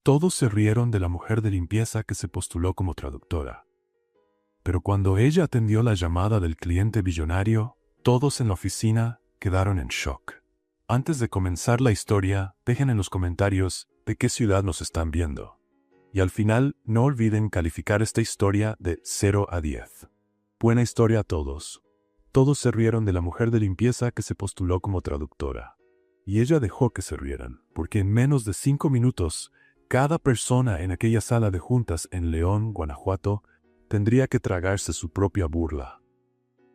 Todos se rieron de la mujer de limpieza que se postuló como traductora. Pero cuando ella atendió la llamada del cliente billonario, todos en la oficina quedaron en shock. Antes de comenzar la historia, dejen en los comentarios de qué ciudad nos están viendo. Y al final, no olviden calificar esta historia de 0 a 10. Buena historia a todos. Todos se rieron de la mujer de limpieza que se postuló como traductora. Y ella dejó que se rieran, porque en menos de 5 minutos, cada persona en aquella sala de juntas en León, Guanajuato, tendría que tragarse su propia burla.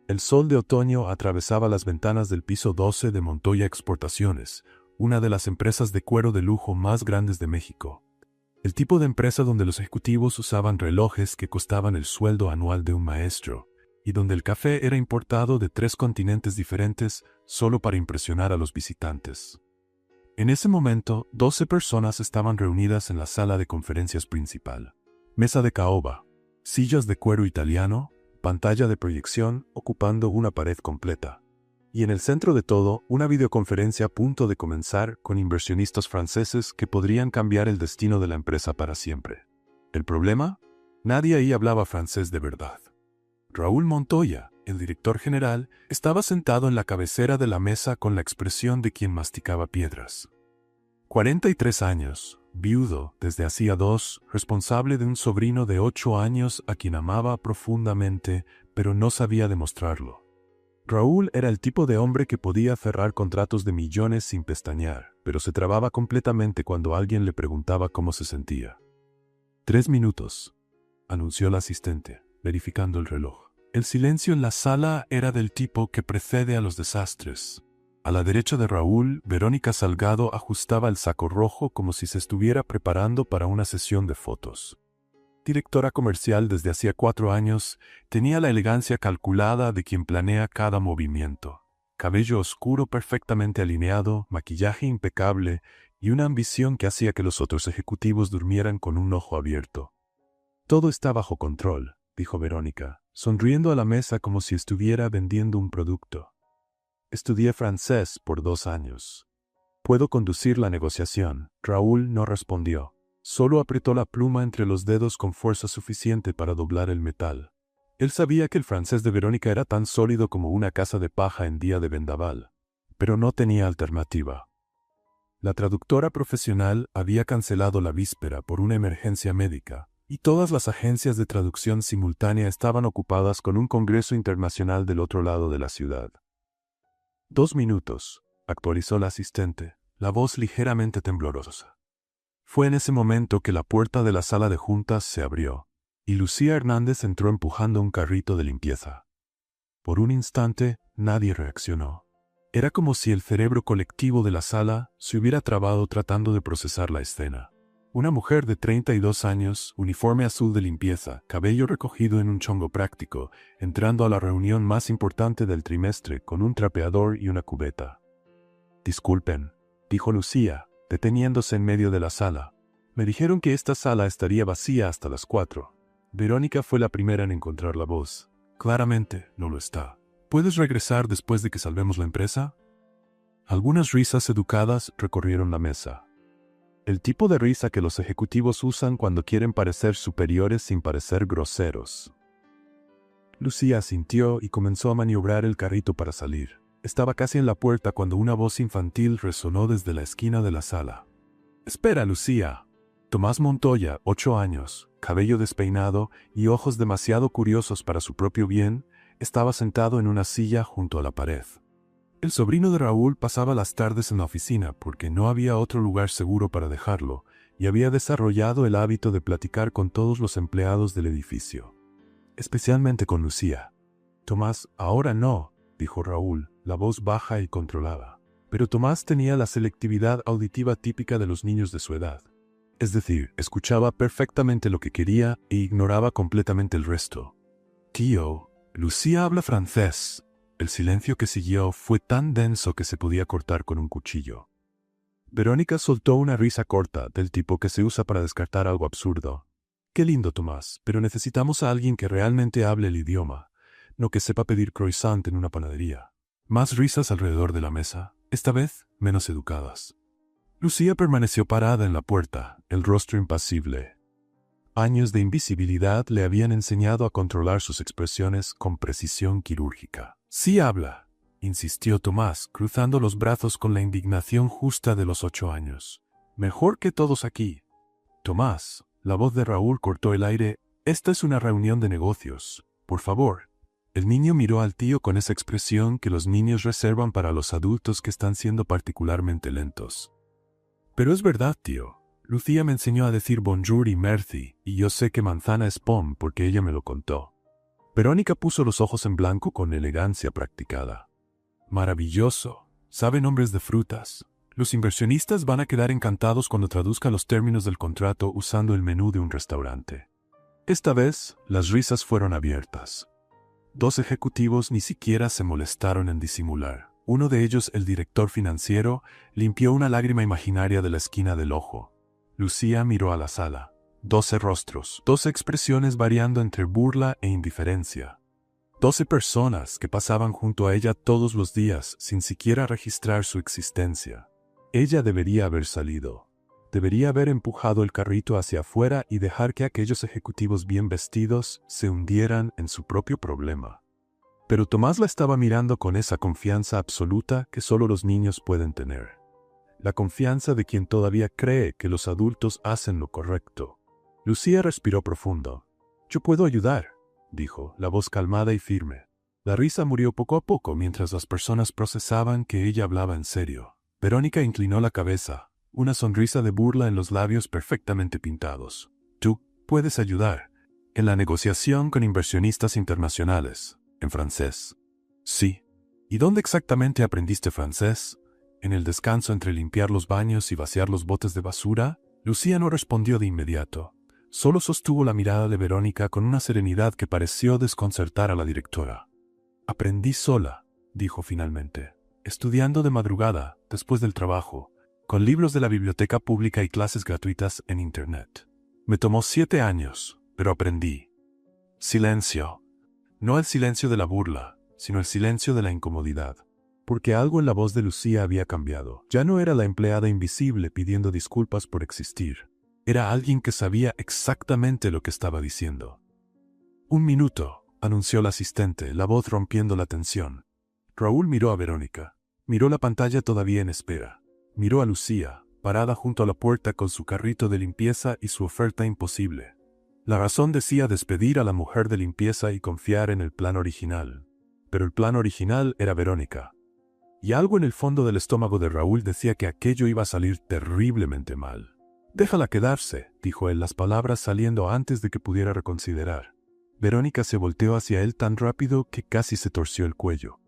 El sol de otoño atravesaba las ventanas del piso 12 de Montoya Exportaciones, una de las empresas de cuero de lujo más grandes de México. El tipo de empresa donde los ejecutivos usaban relojes que costaban el sueldo anual de un maestro, y donde el café era importado de 3 continentes diferentes solo para impresionar a los visitantes. En ese momento, 12 personas estaban reunidas en la sala de conferencias principal. Mesa de caoba, sillas de cuero italiano, pantalla de proyección ocupando una pared completa. Y en el centro de todo, una videoconferencia a punto de comenzar con inversionistas franceses que podrían cambiar el destino de la empresa para siempre. ¿El problema? Nadie ahí hablaba francés de verdad. Raúl Montoya, el director general, estaba sentado en la cabecera de la mesa con la expresión de quien masticaba piedras. 43 años, viudo desde hacía 2, responsable de un sobrino de 8 años a quien amaba profundamente, pero no sabía demostrarlo. Raúl era el tipo de hombre que podía cerrar contratos de millones sin pestañear, pero se trababa completamente cuando alguien le preguntaba cómo se sentía. 3 minutos, anunció el asistente, verificando el reloj. El silencio en la sala era del tipo que precede a los desastres. A la derecha de Raúl, Verónica Salgado ajustaba el saco rojo como si se estuviera preparando para una sesión de fotos. Directora comercial desde hacía 4 años, tenía la elegancia calculada de quien planea cada movimiento. Cabello oscuro perfectamente alineado, maquillaje impecable y una ambición que hacía que los otros ejecutivos durmieran con un ojo abierto. Todo está bajo control, dijo Verónica, sonriendo a la mesa como si estuviera vendiendo un producto. Estudié francés por 2 años. Puedo conducir la negociación. Raúl no respondió. Solo apretó la pluma entre los dedos con fuerza suficiente para doblar el metal. Él sabía que el francés de Verónica era tan sólido como una casa de paja en día de vendaval, pero no tenía alternativa. La traductora profesional había cancelado la víspera por una emergencia médica, y todas las agencias de traducción simultánea estaban ocupadas con un congreso internacional del otro lado de la ciudad. 2 minutos, actualizó la asistente, la voz ligeramente temblorosa. Fue en ese momento que la puerta de la sala de juntas se abrió, y Lucía Hernández entró empujando un carrito de limpieza. Por un instante, nadie reaccionó. Era como si el cerebro colectivo de la sala se hubiera trabado tratando de procesar la escena. Una mujer de 32 años, uniforme azul de limpieza, cabello recogido en un chongo práctico, entrando a la reunión más importante del trimestre con un trapeador y una cubeta. «Disculpen», dijo Lucía, deteniéndose en medio de la sala. «Me dijeron que esta sala estaría vacía hasta las 4. Verónica fue la primera en encontrar la voz. «Claramente no lo está. ¿Puedes regresar después de que salvemos la empresa?» Algunas risas educadas recorrieron la mesa. El tipo de risa que los ejecutivos usan cuando quieren parecer superiores sin parecer groseros. Lucía asintió y comenzó a maniobrar el carrito para salir. Estaba casi en la puerta cuando una voz infantil resonó desde la esquina de la sala. «Espera, Lucía». Tomás Montoya, 8 años, cabello despeinado y ojos demasiado curiosos para su propio bien, estaba sentado en una silla junto a la pared. El sobrino de Raúl pasaba las tardes en la oficina porque no había otro lugar seguro para dejarlo, y había desarrollado el hábito de platicar con todos los empleados del edificio, especialmente con Lucía. «Tomás, ahora no», dijo Raúl, la voz baja y controlada. Pero Tomás tenía la selectividad auditiva típica de los niños de su edad. Es decir, escuchaba perfectamente lo que quería e ignoraba completamente el resto. «Tío, Lucía habla francés». El silencio que siguió fue tan denso que se podía cortar con un cuchillo. Verónica soltó una risa corta, del tipo que se usa para descartar algo absurdo. «Qué lindo, Tomás, pero necesitamos a alguien que realmente hable el idioma, no que sepa pedir croissant en una panadería». Más risas alrededor de la mesa, esta vez menos educadas. Lucía permaneció parada en la puerta, el rostro impasible. Años de invisibilidad le habían enseñado a controlar sus expresiones con precisión quirúrgica. «Sí habla», insistió Tomás, cruzando los brazos con la indignación justa de los 8 años. «Mejor que todos aquí». «Tomás», la voz de Raúl cortó el aire, «esta es una reunión de negocios. Por favor». El niño miró al tío con esa expresión que los niños reservan para los adultos que están siendo particularmente lentos. «Pero es verdad, tío. Lucía me enseñó a decir bonjour y merci, y yo sé que manzana es pomme porque ella me lo contó». Verónica puso los ojos en blanco con elegancia practicada. «Maravilloso. Sabe nombres de frutas. Los inversionistas van a quedar encantados cuando traduzca los términos del contrato usando el menú de un restaurante». Esta vez, las risas fueron abiertas. 2 ejecutivos ni siquiera se molestaron en disimular. Uno de ellos, el director financiero, limpió una lágrima imaginaria de la esquina del ojo. Lucía miró a la sala. 12 rostros, 12 expresiones variando entre burla e indiferencia. 12 personas que pasaban junto a ella todos los días sin siquiera registrar su existencia. Ella debería haber salido. Debería haber empujado el carrito hacia afuera y dejar que aquellos ejecutivos bien vestidos se hundieran en su propio problema. Pero Tomás la estaba mirando con esa confianza absoluta que solo los niños pueden tener. La confianza de quien todavía cree que los adultos hacen lo correcto. Lucía respiró profundo. «Yo puedo ayudar», dijo, la voz calmada y firme. La risa murió poco a poco mientras las personas procesaban que ella hablaba en serio. Verónica inclinó la cabeza, una sonrisa de burla en los labios perfectamente pintados. «Tú puedes ayudar en la negociación con inversionistas internacionales, en francés». «Sí». «¿Y dónde exactamente aprendiste francés? ¿En el descanso entre limpiar los baños y vaciar los botes de basura?» Lucía no respondió de inmediato. Solo sostuvo la mirada de Verónica con una serenidad que pareció desconcertar a la directora. «Aprendí sola», dijo finalmente, «estudiando de madrugada, después del trabajo, con libros de la biblioteca pública y clases gratuitas en Internet. Me tomó 7 años, pero aprendí». Silencio. No el silencio de la burla, sino el silencio de la incomodidad. Porque algo en la voz de Lucía había cambiado. Ya no era la empleada invisible pidiendo disculpas por existir. Era alguien que sabía exactamente lo que estaba diciendo. «Un minuto», anunció la asistente, la voz rompiendo la tensión. Raúl miró a Verónica. Miró la pantalla todavía en espera. Miró a Lucía, parada junto a la puerta con su carrito de limpieza y su oferta imposible. La razón decía despedir a la mujer de limpieza y confiar en el plan original. Pero el plan original era Verónica. Y algo en el fondo del estómago de Raúl decía que aquello iba a salir terriblemente mal. «Déjala quedarse», dijo él, las palabras saliendo antes de que pudiera reconsiderar. Verónica se volteó hacia él tan rápido que casi se torció el cuello.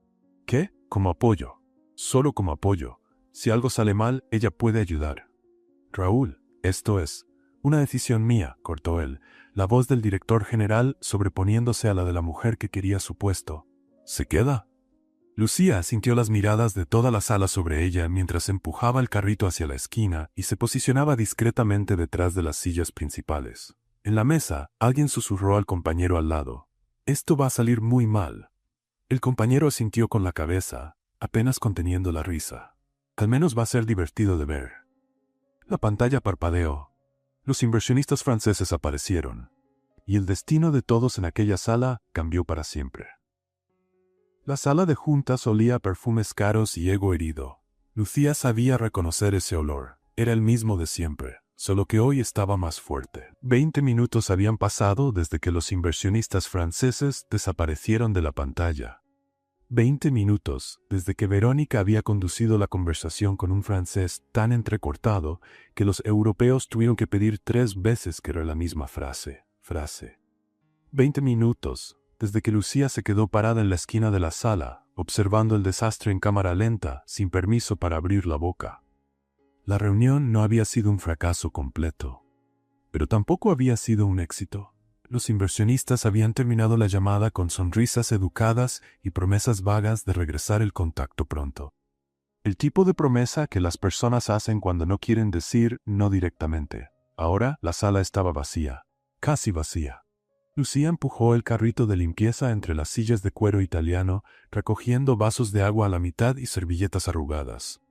«¿Qué? Como apoyo. Solo como apoyo. Si algo sale mal, ella puede ayudar». «Raúl, esto es una decisión mía», cortó él, la voz del director general sobreponiéndose a la de la mujer que quería su puesto. «¿Se queda?» Lucía sintió las miradas de toda la sala sobre ella mientras empujaba el carrito hacia la esquina y se posicionaba discretamente detrás de las sillas principales. En la mesa, alguien susurró al compañero al lado. «Esto va a salir muy mal». El compañero asintió con la cabeza, apenas conteniendo la risa. «Al menos va a ser divertido de ver». La pantalla parpadeó. Los inversionistas franceses aparecieron. Y el destino de todos en aquella sala cambió para siempre. La sala de juntas olía a perfumes caros y ego herido. Lucía sabía reconocer ese olor. Era el mismo de siempre, solo que hoy estaba más fuerte. 20 minutos habían pasado desde que los inversionistas franceses desaparecieron de la pantalla. 20 minutos desde que Verónica había conducido la conversación con un francés tan entrecortado que los europeos tuvieron que pedir 3 veces que era la misma frase. 20 minutos desde que Lucía se quedó parada en la esquina de la sala, observando el desastre en cámara lenta, sin permiso para abrir la boca. La reunión no había sido un fracaso completo, pero tampoco había sido un éxito. Los inversionistas habían terminado la llamada con sonrisas educadas y promesas vagas de regresar el contacto pronto. El tipo de promesa que las personas hacen cuando no quieren decir no directamente. Ahora la sala estaba vacía, casi vacía. Lucía empujó el carrito de limpieza entre las sillas de cuero italiano, recogiendo vasos de agua a la mitad y servilletas arrugadas.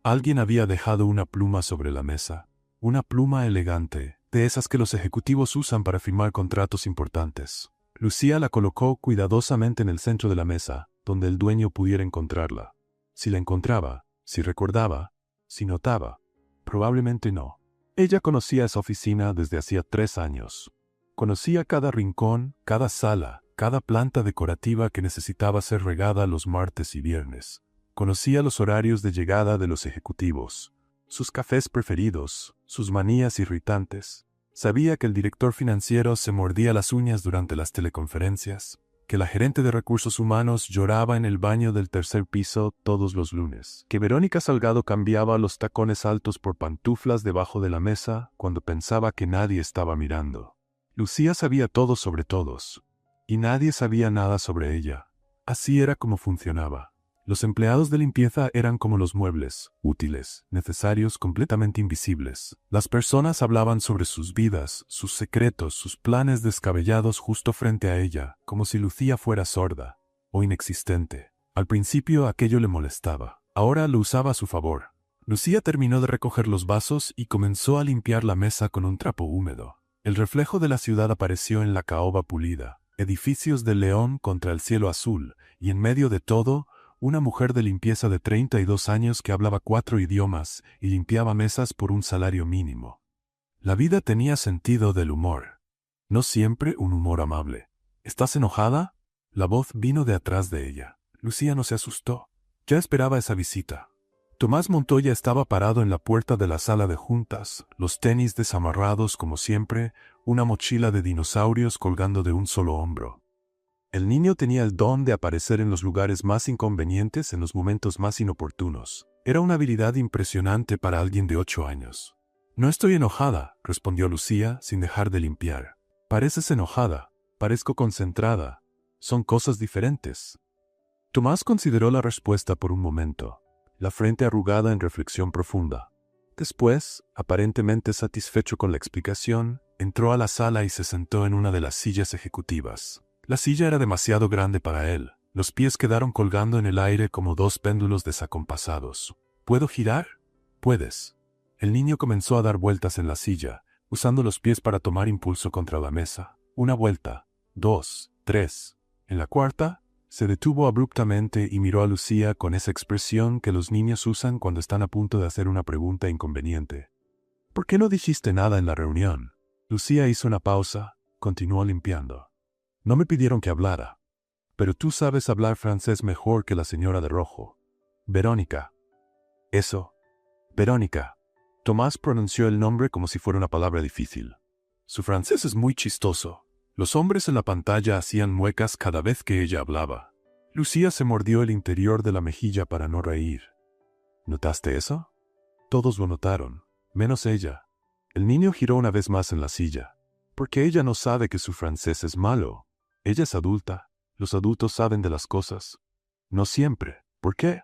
Alguien había dejado una pluma sobre la mesa. una pluma elegante, de esas que los ejecutivos usan para firmar contratos importantes. Lucía la colocó cuidadosamente en el centro de la mesa, donde el dueño pudiera encontrarla. Si la encontraba, si recordaba, si notaba, probablemente no. Ella conocía esa oficina desde hacía 3 años. Conocía cada rincón, cada sala, cada planta decorativa que necesitaba ser regada los martes y viernes. Conocía los horarios de llegada de los ejecutivos, sus cafés preferidos, sus manías irritantes. Sabía que el director financiero se mordía las uñas durante las teleconferencias, que la gerente de recursos humanos lloraba en el baño del 3er piso todos los lunes, que Verónica Salgado cambiaba los tacones altos por pantuflas debajo de la mesa cuando pensaba que nadie estaba mirando. Lucía sabía todo sobre todos, y nadie sabía nada sobre ella. Así era como funcionaba. Los empleados de limpieza eran como los muebles, útiles, necesarios, completamente invisibles. Las personas hablaban sobre sus vidas, sus secretos, sus planes descabellados justo frente a ella, como si Lucía fuera sorda o inexistente. Al principio aquello le molestaba. Ahora lo usaba a su favor. Lucía terminó de recoger los vasos y comenzó a limpiar la mesa con un trapo húmedo. El reflejo de la ciudad apareció en la caoba pulida, edificios de león contra el cielo azul, y en medio de todo, una mujer de limpieza de 32 años que hablaba 4 idiomas y limpiaba mesas por un salario mínimo. La vida tenía sentido del humor. No siempre un humor amable. ¿Estás enojada? La voz vino de atrás de ella. Lucía no se asustó. Ya esperaba esa visita. Tomás Montoya estaba parado en la puerta de la sala de juntas, los tenis desamarrados como siempre, una mochila de dinosaurios colgando de un solo hombro. El niño tenía el don de aparecer en los lugares más inconvenientes en los momentos más inoportunos. Era una habilidad impresionante para alguien de 8 años. No estoy enojada, respondió Lucía sin dejar de limpiar. Pareces enojada, parezco concentrada. Son cosas diferentes. Tomás consideró la respuesta por un momento, la frente arrugada en reflexión profunda. Después, aparentemente satisfecho con la explicación, entró a la sala y se sentó en una de las sillas ejecutivas. La silla era demasiado grande para él. Los pies quedaron colgando en el aire como 2 péndulos desacompasados. ¿Puedo girar? Puedes. El niño comenzó a dar vueltas en la silla, usando los pies para tomar impulso contra la mesa. 1 vuelta, 2, 3. En la 4ª, se detuvo abruptamente y miró a Lucía con esa expresión que los niños usan cuando están a punto de hacer una pregunta inconveniente. ¿Por qué no dijiste nada en la reunión? Lucía hizo una pausa, continuó limpiando. No me pidieron que hablara. Pero tú sabes hablar francés mejor que la señora de rojo. Verónica. Eso. Verónica. Tomás pronunció el nombre como si fuera una palabra difícil. Su francés es muy chistoso. Los hombres en la pantalla hacían muecas cada vez que ella hablaba. Lucía se mordió el interior de la mejilla para no reír. ¿Notaste eso? Todos lo notaron, menos ella. El niño giró una vez más en la silla. Porque ella no sabe que su francés es malo. Ella es adulta. Los adultos saben de las cosas. No siempre. ¿Por qué?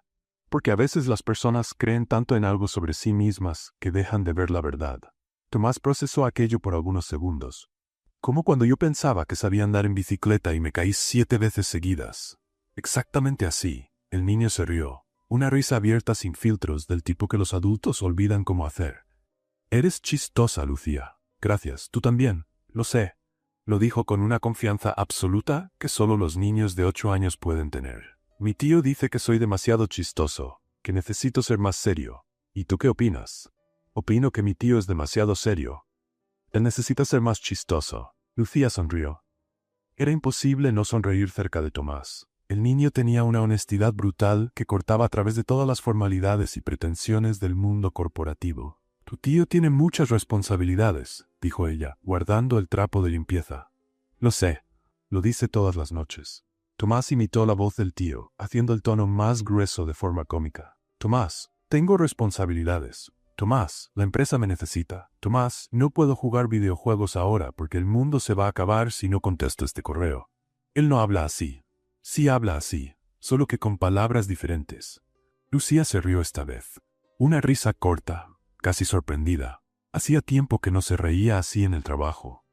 Porque a veces las personas creen tanto en algo sobre sí mismas que dejan de ver la verdad. Tomás procesó aquello por algunos segundos. Como cuando yo pensaba que sabía andar en bicicleta y me caí 7 veces seguidas. Exactamente así. El niño se rió. Una risa abierta sin filtros del tipo que los adultos olvidan cómo hacer. Eres chistosa, Lucía. Gracias, tú también. Lo sé. Lo dijo con una confianza absoluta que solo los niños de 8 años pueden tener. Mi tío dice que soy demasiado chistoso, que necesito ser más serio. ¿Y tú qué opinas? Opino que mi tío es demasiado serio. Él necesita ser más chistoso. Lucía sonrió. Era imposible no sonreír cerca de Tomás. El niño tenía una honestidad brutal que cortaba a través de todas las formalidades y pretensiones del mundo corporativo. Tu tío tiene muchas responsabilidades, dijo ella, guardando el trapo de limpieza. Lo sé, lo dice todas las noches. Tomás imitó la voz del tío, haciendo el tono más grueso de forma cómica. Tomás, tengo responsabilidades. Tomás, la empresa me necesita. Tomás, no puedo jugar videojuegos ahora porque el mundo se va a acabar si no contesto este correo. Él no habla así. Sí habla así, solo que con palabras diferentes. Lucía se rió esta vez. Una risa corta, casi sorprendida. Hacía tiempo que no se reía así en el trabajo.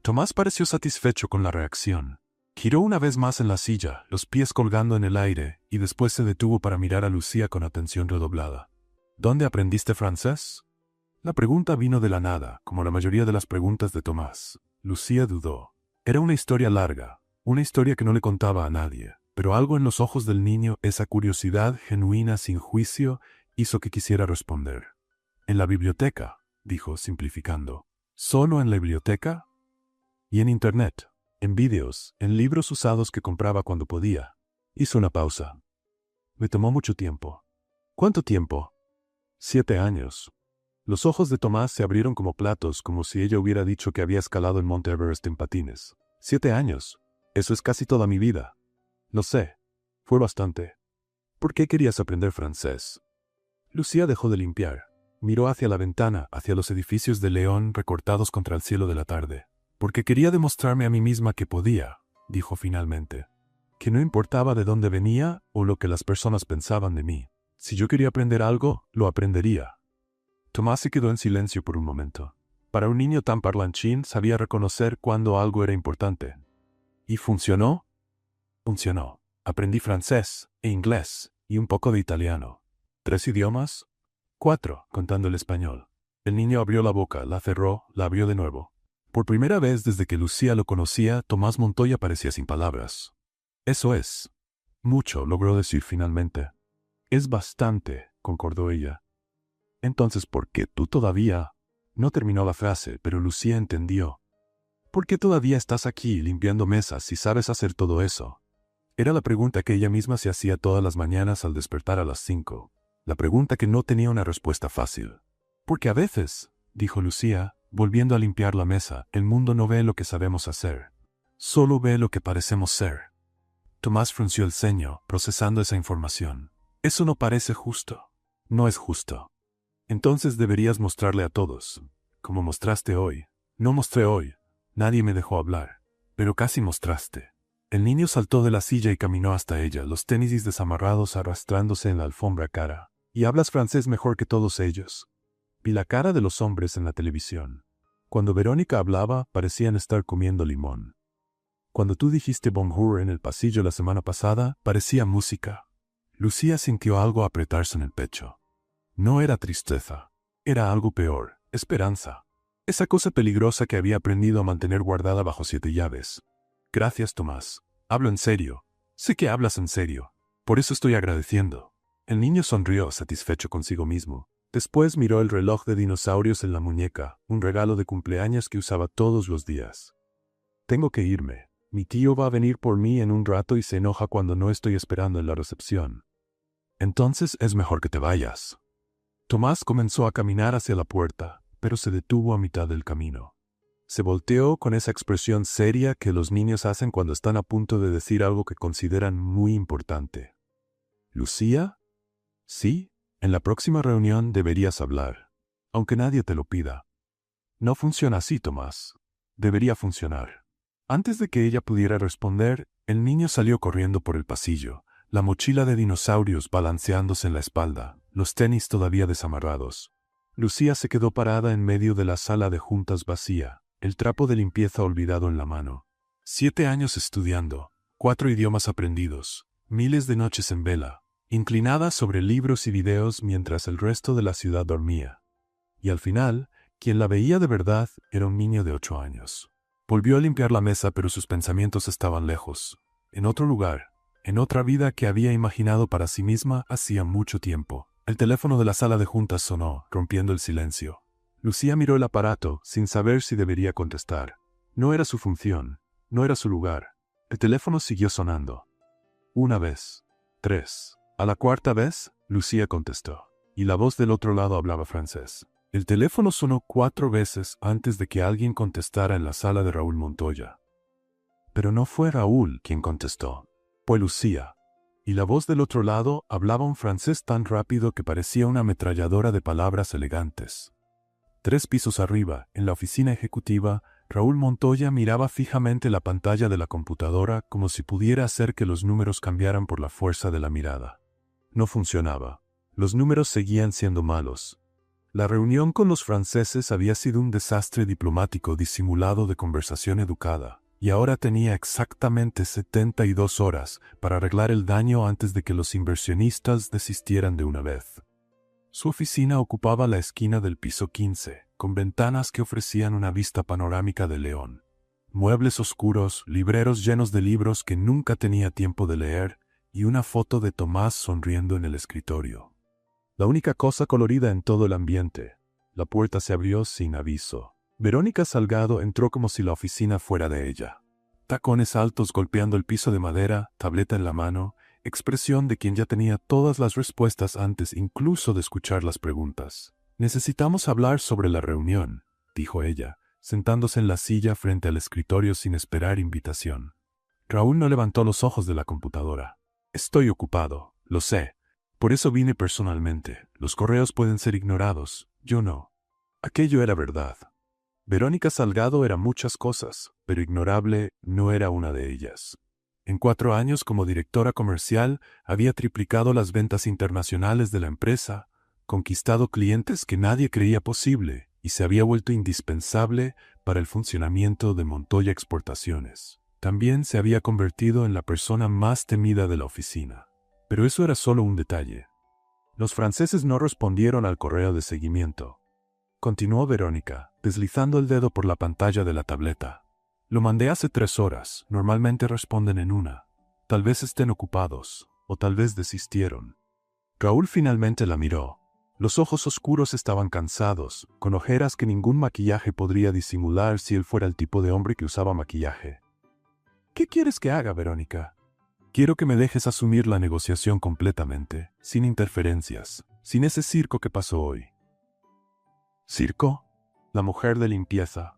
Tomás pareció satisfecho con la reacción. Giró una vez más en la silla, los pies colgando en el aire, y después se detuvo para mirar a Lucía con atención redoblada. ¿Dónde aprendiste francés? La pregunta vino de la nada, como la mayoría de las preguntas de Tomás. Lucía dudó. Era una historia larga, una historia que no le contaba a nadie, pero algo en los ojos del niño, esa curiosidad genuina sin juicio, hizo que quisiera responder. En la biblioteca, dijo, simplificando. ¿Solo en la biblioteca? Y en Internet, en vídeos, en libros usados que compraba cuando podía. Hizo una pausa. Me tomó mucho tiempo. ¿Cuánto tiempo? 7 años. Los ojos de Tomás se abrieron como platos, como si ella hubiera dicho que había escalado el Monte Everest en patines. 7 años. Eso es casi toda mi vida. Lo sé. Fue bastante. ¿Por qué querías aprender francés? Lucía dejó de limpiar. Miró hacia la ventana, hacia los edificios de León recortados contra el cielo de la tarde. Porque quería demostrarme a mí misma que podía, dijo finalmente. Que no importaba de dónde venía o lo que las personas pensaban de mí. Si yo quería aprender algo, lo aprendería. Tomás se quedó en silencio por un momento. Para un niño tan parlanchín sabía reconocer cuando algo era importante. ¿Y funcionó? Funcionó. Aprendí francés e inglés y un poco de italiano. 3 idiomas. 4, contando el español. El niño abrió la boca, la cerró, la abrió de nuevo. Por primera vez desde que Lucía lo conocía, Tomás Montoya parecía sin palabras. Eso es. Mucho, logró decir finalmente. Es bastante, concordó ella. Entonces, ¿por qué tú todavía? No terminó la frase, pero Lucía entendió. ¿Por qué todavía estás aquí limpiando mesas si sabes hacer todo eso? Era la pregunta que ella misma se hacía todas las mañanas al despertar a las 5. La pregunta que no tenía una respuesta fácil. Porque a veces, dijo Lucía, volviendo a limpiar la mesa, el mundo no ve lo que sabemos hacer. Solo ve lo que parecemos ser. Tomás frunció el ceño, procesando esa información. Eso no parece justo. No es justo. Entonces deberías mostrarle a todos, como mostraste hoy. No mostré hoy. Nadie me dejó hablar. Pero casi mostraste. El niño saltó de la silla y caminó hasta ella, los tenis desamarrados arrastrándose en la alfombra cara. Y hablas francés mejor que todos ellos. Vi la cara de los hombres en la televisión. Cuando Verónica hablaba, parecían estar comiendo limón. Cuando tú dijiste bonjour en el pasillo la semana pasada, parecía música. Lucía sintió algo apretarse en el pecho. No era tristeza. Era algo peor, esperanza. Esa cosa peligrosa que había aprendido a mantener guardada bajo 7 llaves. Gracias, Tomás. Hablo en serio. Sé que hablas en serio. Por eso estoy agradeciendo. El niño sonrió, satisfecho consigo mismo. Después miró el reloj de dinosaurios en la muñeca, un regalo de cumpleaños que usaba todos los días. Tengo que irme. Mi tío va a venir por mí en un rato y se enoja cuando no estoy esperando en la recepción. Entonces es mejor que te vayas. Tomás comenzó a caminar hacia la puerta, pero se detuvo a mitad del camino. Se volteó con esa expresión seria que los niños hacen cuando están a punto de decir algo que consideran muy importante. ¿Lucía? Sí, en la próxima reunión deberías hablar, aunque nadie te lo pida. No funciona así, Tomás. Debería funcionar. Antes de que ella pudiera responder, el niño salió corriendo por el pasillo, la mochila de dinosaurios balanceándose en la espalda, los tenis todavía desamarrados. Lucía se quedó parada en medio de la sala de juntas vacía, el trapo de limpieza olvidado en la mano. 7 años estudiando, 4 idiomas aprendidos, miles de noches en vela, inclinada sobre libros y videos mientras el resto de la ciudad dormía. Y al final, quien la veía de verdad era un niño de 8 años. Volvió a limpiar la mesa, pero sus pensamientos estaban lejos, en otro lugar, en otra vida que había imaginado para sí misma hacía mucho tiempo. El teléfono de la sala de juntas sonó, rompiendo el silencio. Lucía miró el aparato, sin saber si debería contestar. No era su función, no era su lugar. El teléfono siguió sonando. 1 vez, 3. A la 4ª vez, Lucía contestó, y la voz del otro lado hablaba francés. El teléfono sonó 4 veces antes de que alguien contestara en la sala de Raúl Montoya. Pero no fue Raúl quien contestó, fue Lucía. Y la voz del otro lado hablaba un francés tan rápido que parecía una ametralladora de palabras elegantes. 3 pisos arriba, en la oficina ejecutiva, Raúl Montoya miraba fijamente la pantalla de la computadora como si pudiera hacer que los números cambiaran por la fuerza de la mirada. No funcionaba. Los números seguían siendo malos. La reunión con los franceses había sido un desastre diplomático disimulado de conversación educada, y ahora tenía exactamente 72 horas para arreglar el daño antes de que los inversionistas desistieran de una vez. Su oficina ocupaba la esquina del piso 15, con ventanas que ofrecían una vista panorámica de León. Muebles oscuros, libreros llenos de libros que nunca tenía tiempo de leer, y una foto de Tomás sonriendo en el escritorio. La única cosa colorida en todo el ambiente. La puerta se abrió sin aviso. Verónica Salgado entró como si la oficina fuera de ella. Tacones altos golpeando el piso de madera, tableta en la mano, expresión de quien ya tenía todas las respuestas antes incluso de escuchar las preguntas. «Necesitamos hablar sobre la reunión», dijo ella, sentándose en la silla frente al escritorio sin esperar invitación. Raúl no levantó los ojos de la computadora. «Estoy ocupado, lo sé. Por eso vine personalmente. Los correos pueden ser ignorados, yo no». Aquello era verdad. Verónica Salgado era muchas cosas, pero ignorable no era una de ellas. En 4 años como directora comercial había triplicado las ventas internacionales de la empresa, conquistado clientes que nadie creía posible y se había vuelto indispensable para el funcionamiento de Montoya Exportaciones. También se había convertido en la persona más temida de la oficina. Pero eso era solo un detalle. Los franceses no respondieron al correo de seguimiento. Continuó Verónica, deslizando el dedo por la pantalla de la tableta. Lo mandé hace 3 horas, normalmente responden en una. Tal vez estén ocupados, o tal vez desistieron. Raúl finalmente la miró. Los ojos oscuros estaban cansados, con ojeras que ningún maquillaje podría disimular si él fuera el tipo de hombre que usaba maquillaje. «¿Qué quieres que haga, Verónica?» «Quiero que me dejes asumir la negociación completamente, sin interferencias, sin ese circo que pasó hoy». «¿Circo?» La mujer de limpieza.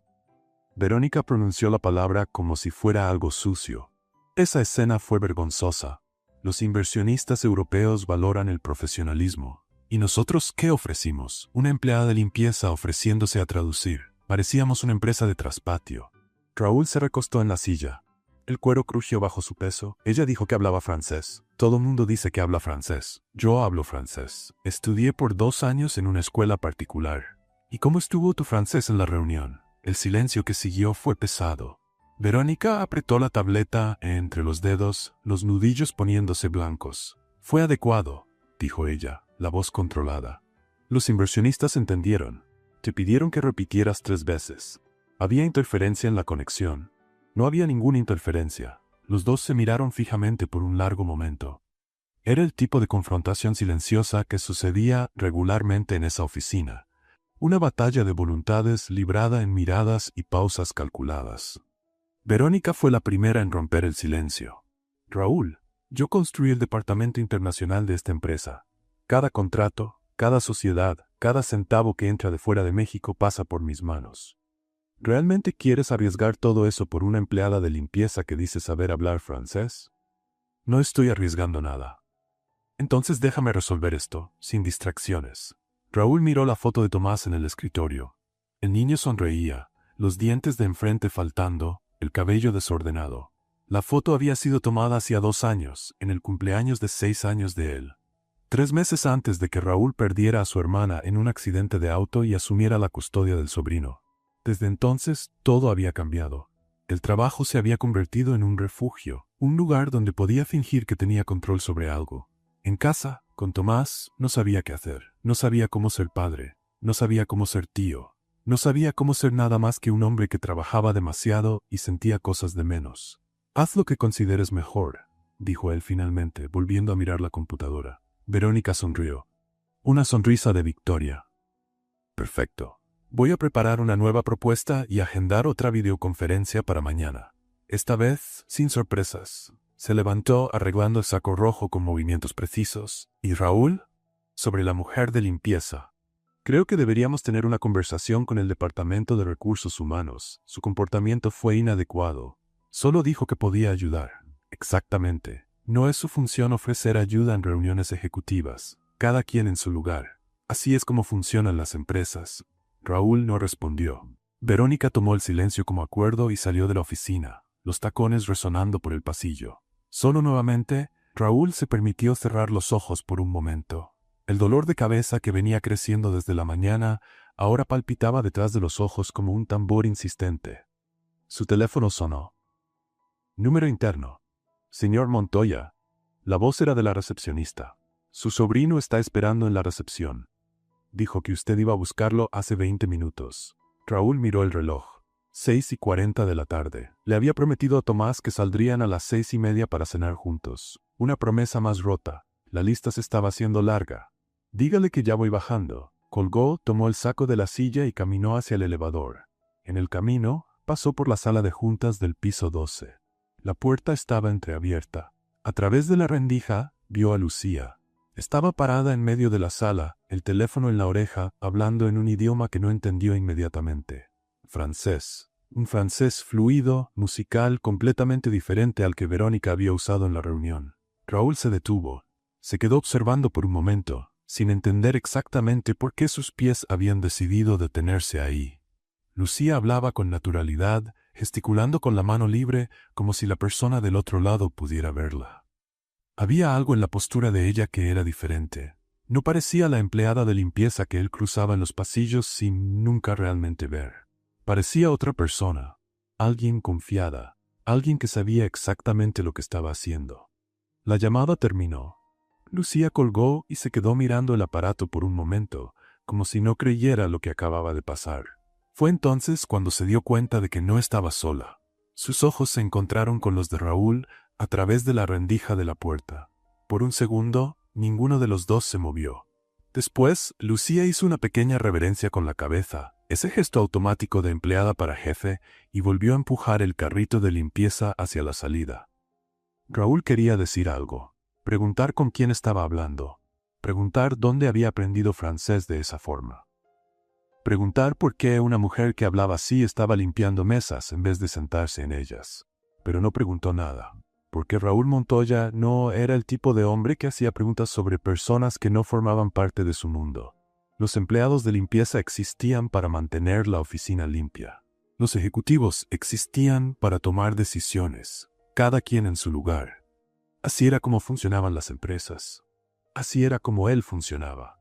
Verónica pronunció la palabra como si fuera algo sucio. Esa escena fue vergonzosa. Los inversionistas europeos valoran el profesionalismo. ¿Y nosotros qué ofrecimos? Una empleada de limpieza ofreciéndose a traducir. Parecíamos una empresa de traspatio. Raúl se recostó en la silla. El cuero crujió bajo su peso. Ella dijo que hablaba francés. Todo mundo dice que habla francés. Yo hablo francés. Estudié por 2 años en una escuela particular. ¿Y cómo estuvo tu francés en la reunión? El silencio que siguió fue pesado. Verónica apretó la tableta entre los dedos, los nudillos poniéndose blancos. «Fue adecuado», dijo ella, la voz controlada. «Los inversionistas entendieron. Te pidieron que repitieras 3 veces. Había interferencia en la conexión». No había ninguna interferencia. Los dos se miraron fijamente por un largo momento. Era el tipo de confrontación silenciosa que sucedía regularmente en esa oficina. Una batalla de voluntades librada en miradas y pausas calculadas. Verónica fue la primera en romper el silencio. «Raúl, yo construí el departamento internacional de esta empresa. Cada contrato, cada sociedad, cada centavo que entra de fuera de México pasa por mis manos. ¿Realmente quieres arriesgar todo eso por una empleada de limpieza que dice saber hablar francés?» «No estoy arriesgando nada». «Entonces déjame resolver esto, sin distracciones». Raúl miró la foto de Tomás en el escritorio. El niño sonreía, los dientes de enfrente faltando, el cabello desordenado. La foto había sido tomada hacía 2 años, en el cumpleaños de 6 años de él. 3 meses antes de que Raúl perdiera a su hermana en un accidente de auto y asumiera la custodia del sobrino. Desde entonces, todo había cambiado. El trabajo se había convertido en un refugio, un lugar donde podía fingir que tenía control sobre algo. En casa, con Tomás, no sabía qué hacer. No sabía cómo ser padre. No sabía cómo ser tío. No sabía cómo ser nada más que un hombre que trabajaba demasiado y sentía cosas de menos. «Haz lo que consideres mejor», dijo él finalmente, volviendo a mirar la computadora. Verónica sonrió. Una sonrisa de victoria. «Perfecto. Voy a preparar una nueva propuesta y agendar otra videoconferencia para mañana. Esta vez, sin sorpresas». Se levantó arreglando el saco rojo con movimientos precisos. «¿Y Raúl?» «Sobre la mujer de limpieza. Creo que deberíamos tener una conversación con el Departamento de Recursos Humanos. Su comportamiento fue inadecuado. Solo dijo que podía ayudar». «Exactamente. No es su función ofrecer ayuda en reuniones ejecutivas. Cada quien en su lugar. Así es como funcionan las empresas». Raúl no respondió. Verónica tomó el silencio como acuerdo y salió de la oficina, los tacones resonando por el pasillo. Solo nuevamente, Raúl se permitió cerrar los ojos por un momento. El dolor de cabeza que venía creciendo desde la mañana ahora palpitaba detrás de los ojos como un tambor insistente. Su teléfono sonó. Número interno. «Señor Montoya». La voz era de la recepcionista. «Su sobrino está esperando en la recepción». Dijo que usted iba a buscarlo hace 20 minutos. Raúl miró el reloj. 6:40 de la tarde. Le había prometido a Tomás que saldrían a las 6:30 para cenar juntos. Una promesa más rota. La lista se estaba haciendo larga. Dígale que ya voy bajando. Colgó, tomó el saco de la silla y caminó hacia el elevador. En el camino, pasó por la sala de juntas del piso 12. La puerta estaba entreabierta. A través de la rendija, vio a Lucía. Estaba parada en medio de la sala, el teléfono en la oreja, hablando en un idioma que no entendió inmediatamente. Francés. Un francés fluido, musical, completamente diferente al que Verónica había usado en la reunión. Raúl se detuvo. Se quedó observando por un momento, sin entender exactamente por qué sus pies habían decidido detenerse ahí. Lucía hablaba con naturalidad, gesticulando con la mano libre, como si la persona del otro lado pudiera verla. Había algo en la postura de ella que era diferente. No parecía la empleada de limpieza que él cruzaba en los pasillos sin nunca realmente ver. Parecía otra persona, alguien confiada, alguien que sabía exactamente lo que estaba haciendo. La llamada terminó. Lucía colgó y se quedó mirando el aparato por un momento, como si no creyera lo que acababa de pasar. Fue entonces cuando se dio cuenta de que no estaba sola. Sus ojos se encontraron con los de Raúl a través de la rendija de la puerta. Por un segundo, ninguno de los dos se movió. Después, Lucía hizo una pequeña reverencia con la cabeza, ese gesto automático de empleada para jefe, y volvió a empujar el carrito de limpieza hacia la salida. Raúl quería decir algo, preguntar con quién estaba hablando, preguntar dónde había aprendido francés de esa forma. Preguntar por qué una mujer que hablaba así estaba limpiando mesas en vez de sentarse en ellas. Pero no preguntó nada, porque Raúl Montoya no era el tipo de hombre que hacía preguntas sobre personas que no formaban parte de su mundo. Los empleados de limpieza existían para mantener la oficina limpia. Los ejecutivos existían para tomar decisiones, cada quien en su lugar. Así era como funcionaban las empresas. Así era como él funcionaba.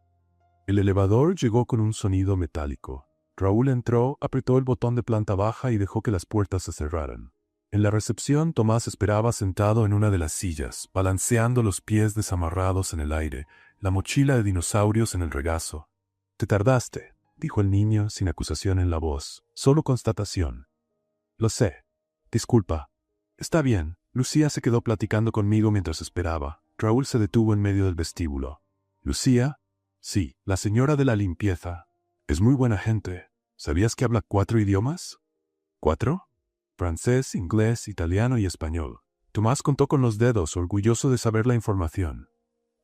El elevador llegó con un sonido metálico. Raúl entró, apretó el botón de planta baja y dejó que las puertas se cerraran. En la recepción, Tomás esperaba sentado en una de las sillas, balanceando los pies desamarrados en el aire, la mochila de dinosaurios en el regazo. «Te tardaste», dijo el niño sin acusación en la voz, solo constatación. «Lo sé. Disculpa». «Está bien». Lucía se quedó platicando conmigo mientras esperaba. Raúl se detuvo en medio del vestíbulo. «¿Lucía?» «Sí, la señora de la limpieza. Es muy buena gente. ¿Sabías que habla 4 idiomas?» «¿4?» «Francés, inglés, italiano y español». Tomás contó con los dedos, orgulloso de saber la información.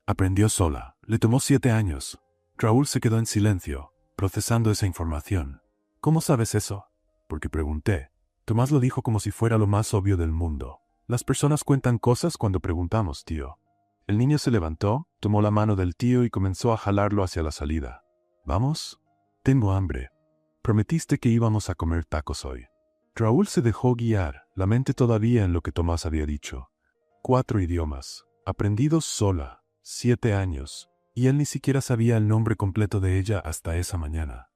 Aprendió sola. Le tomó 7 años. Raúl se quedó en silencio, procesando esa información. «¿Cómo sabes eso?» «Porque pregunté». Tomás lo dijo como si fuera lo más obvio del mundo. «Las personas cuentan cosas cuando preguntamos, tío». El niño se levantó, tomó la mano del tío y comenzó a jalarlo hacia la salida. «¿Vamos?» «Tengo hambre. Prometiste que íbamos a comer tacos hoy». Raúl se dejó guiar, la mente todavía en lo que Tomás había dicho. 4 idiomas, aprendidos sola, 7 años, y él ni siquiera sabía el nombre completo de ella hasta esa mañana.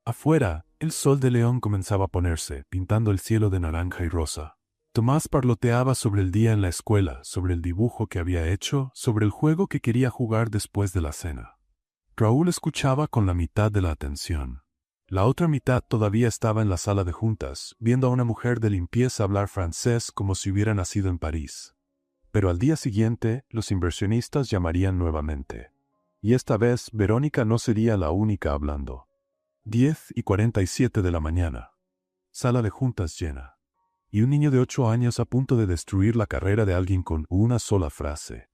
Afuera, el sol de León comenzaba a ponerse, pintando el cielo de naranja y rosa. Tomás parloteaba sobre el día en la escuela, sobre el dibujo que había hecho, sobre el juego que quería jugar después de la cena. Raúl escuchaba con la mitad de la atención. La otra mitad todavía estaba en la sala de juntas, viendo a una mujer de limpieza hablar francés como si hubiera nacido en París. Pero al día siguiente, los inversionistas llamarían nuevamente. Y esta vez, Verónica no sería la única hablando. 10:47 de la mañana. Sala de juntas llena. Y un niño de 8 años a punto de destruir la carrera de alguien con una sola frase.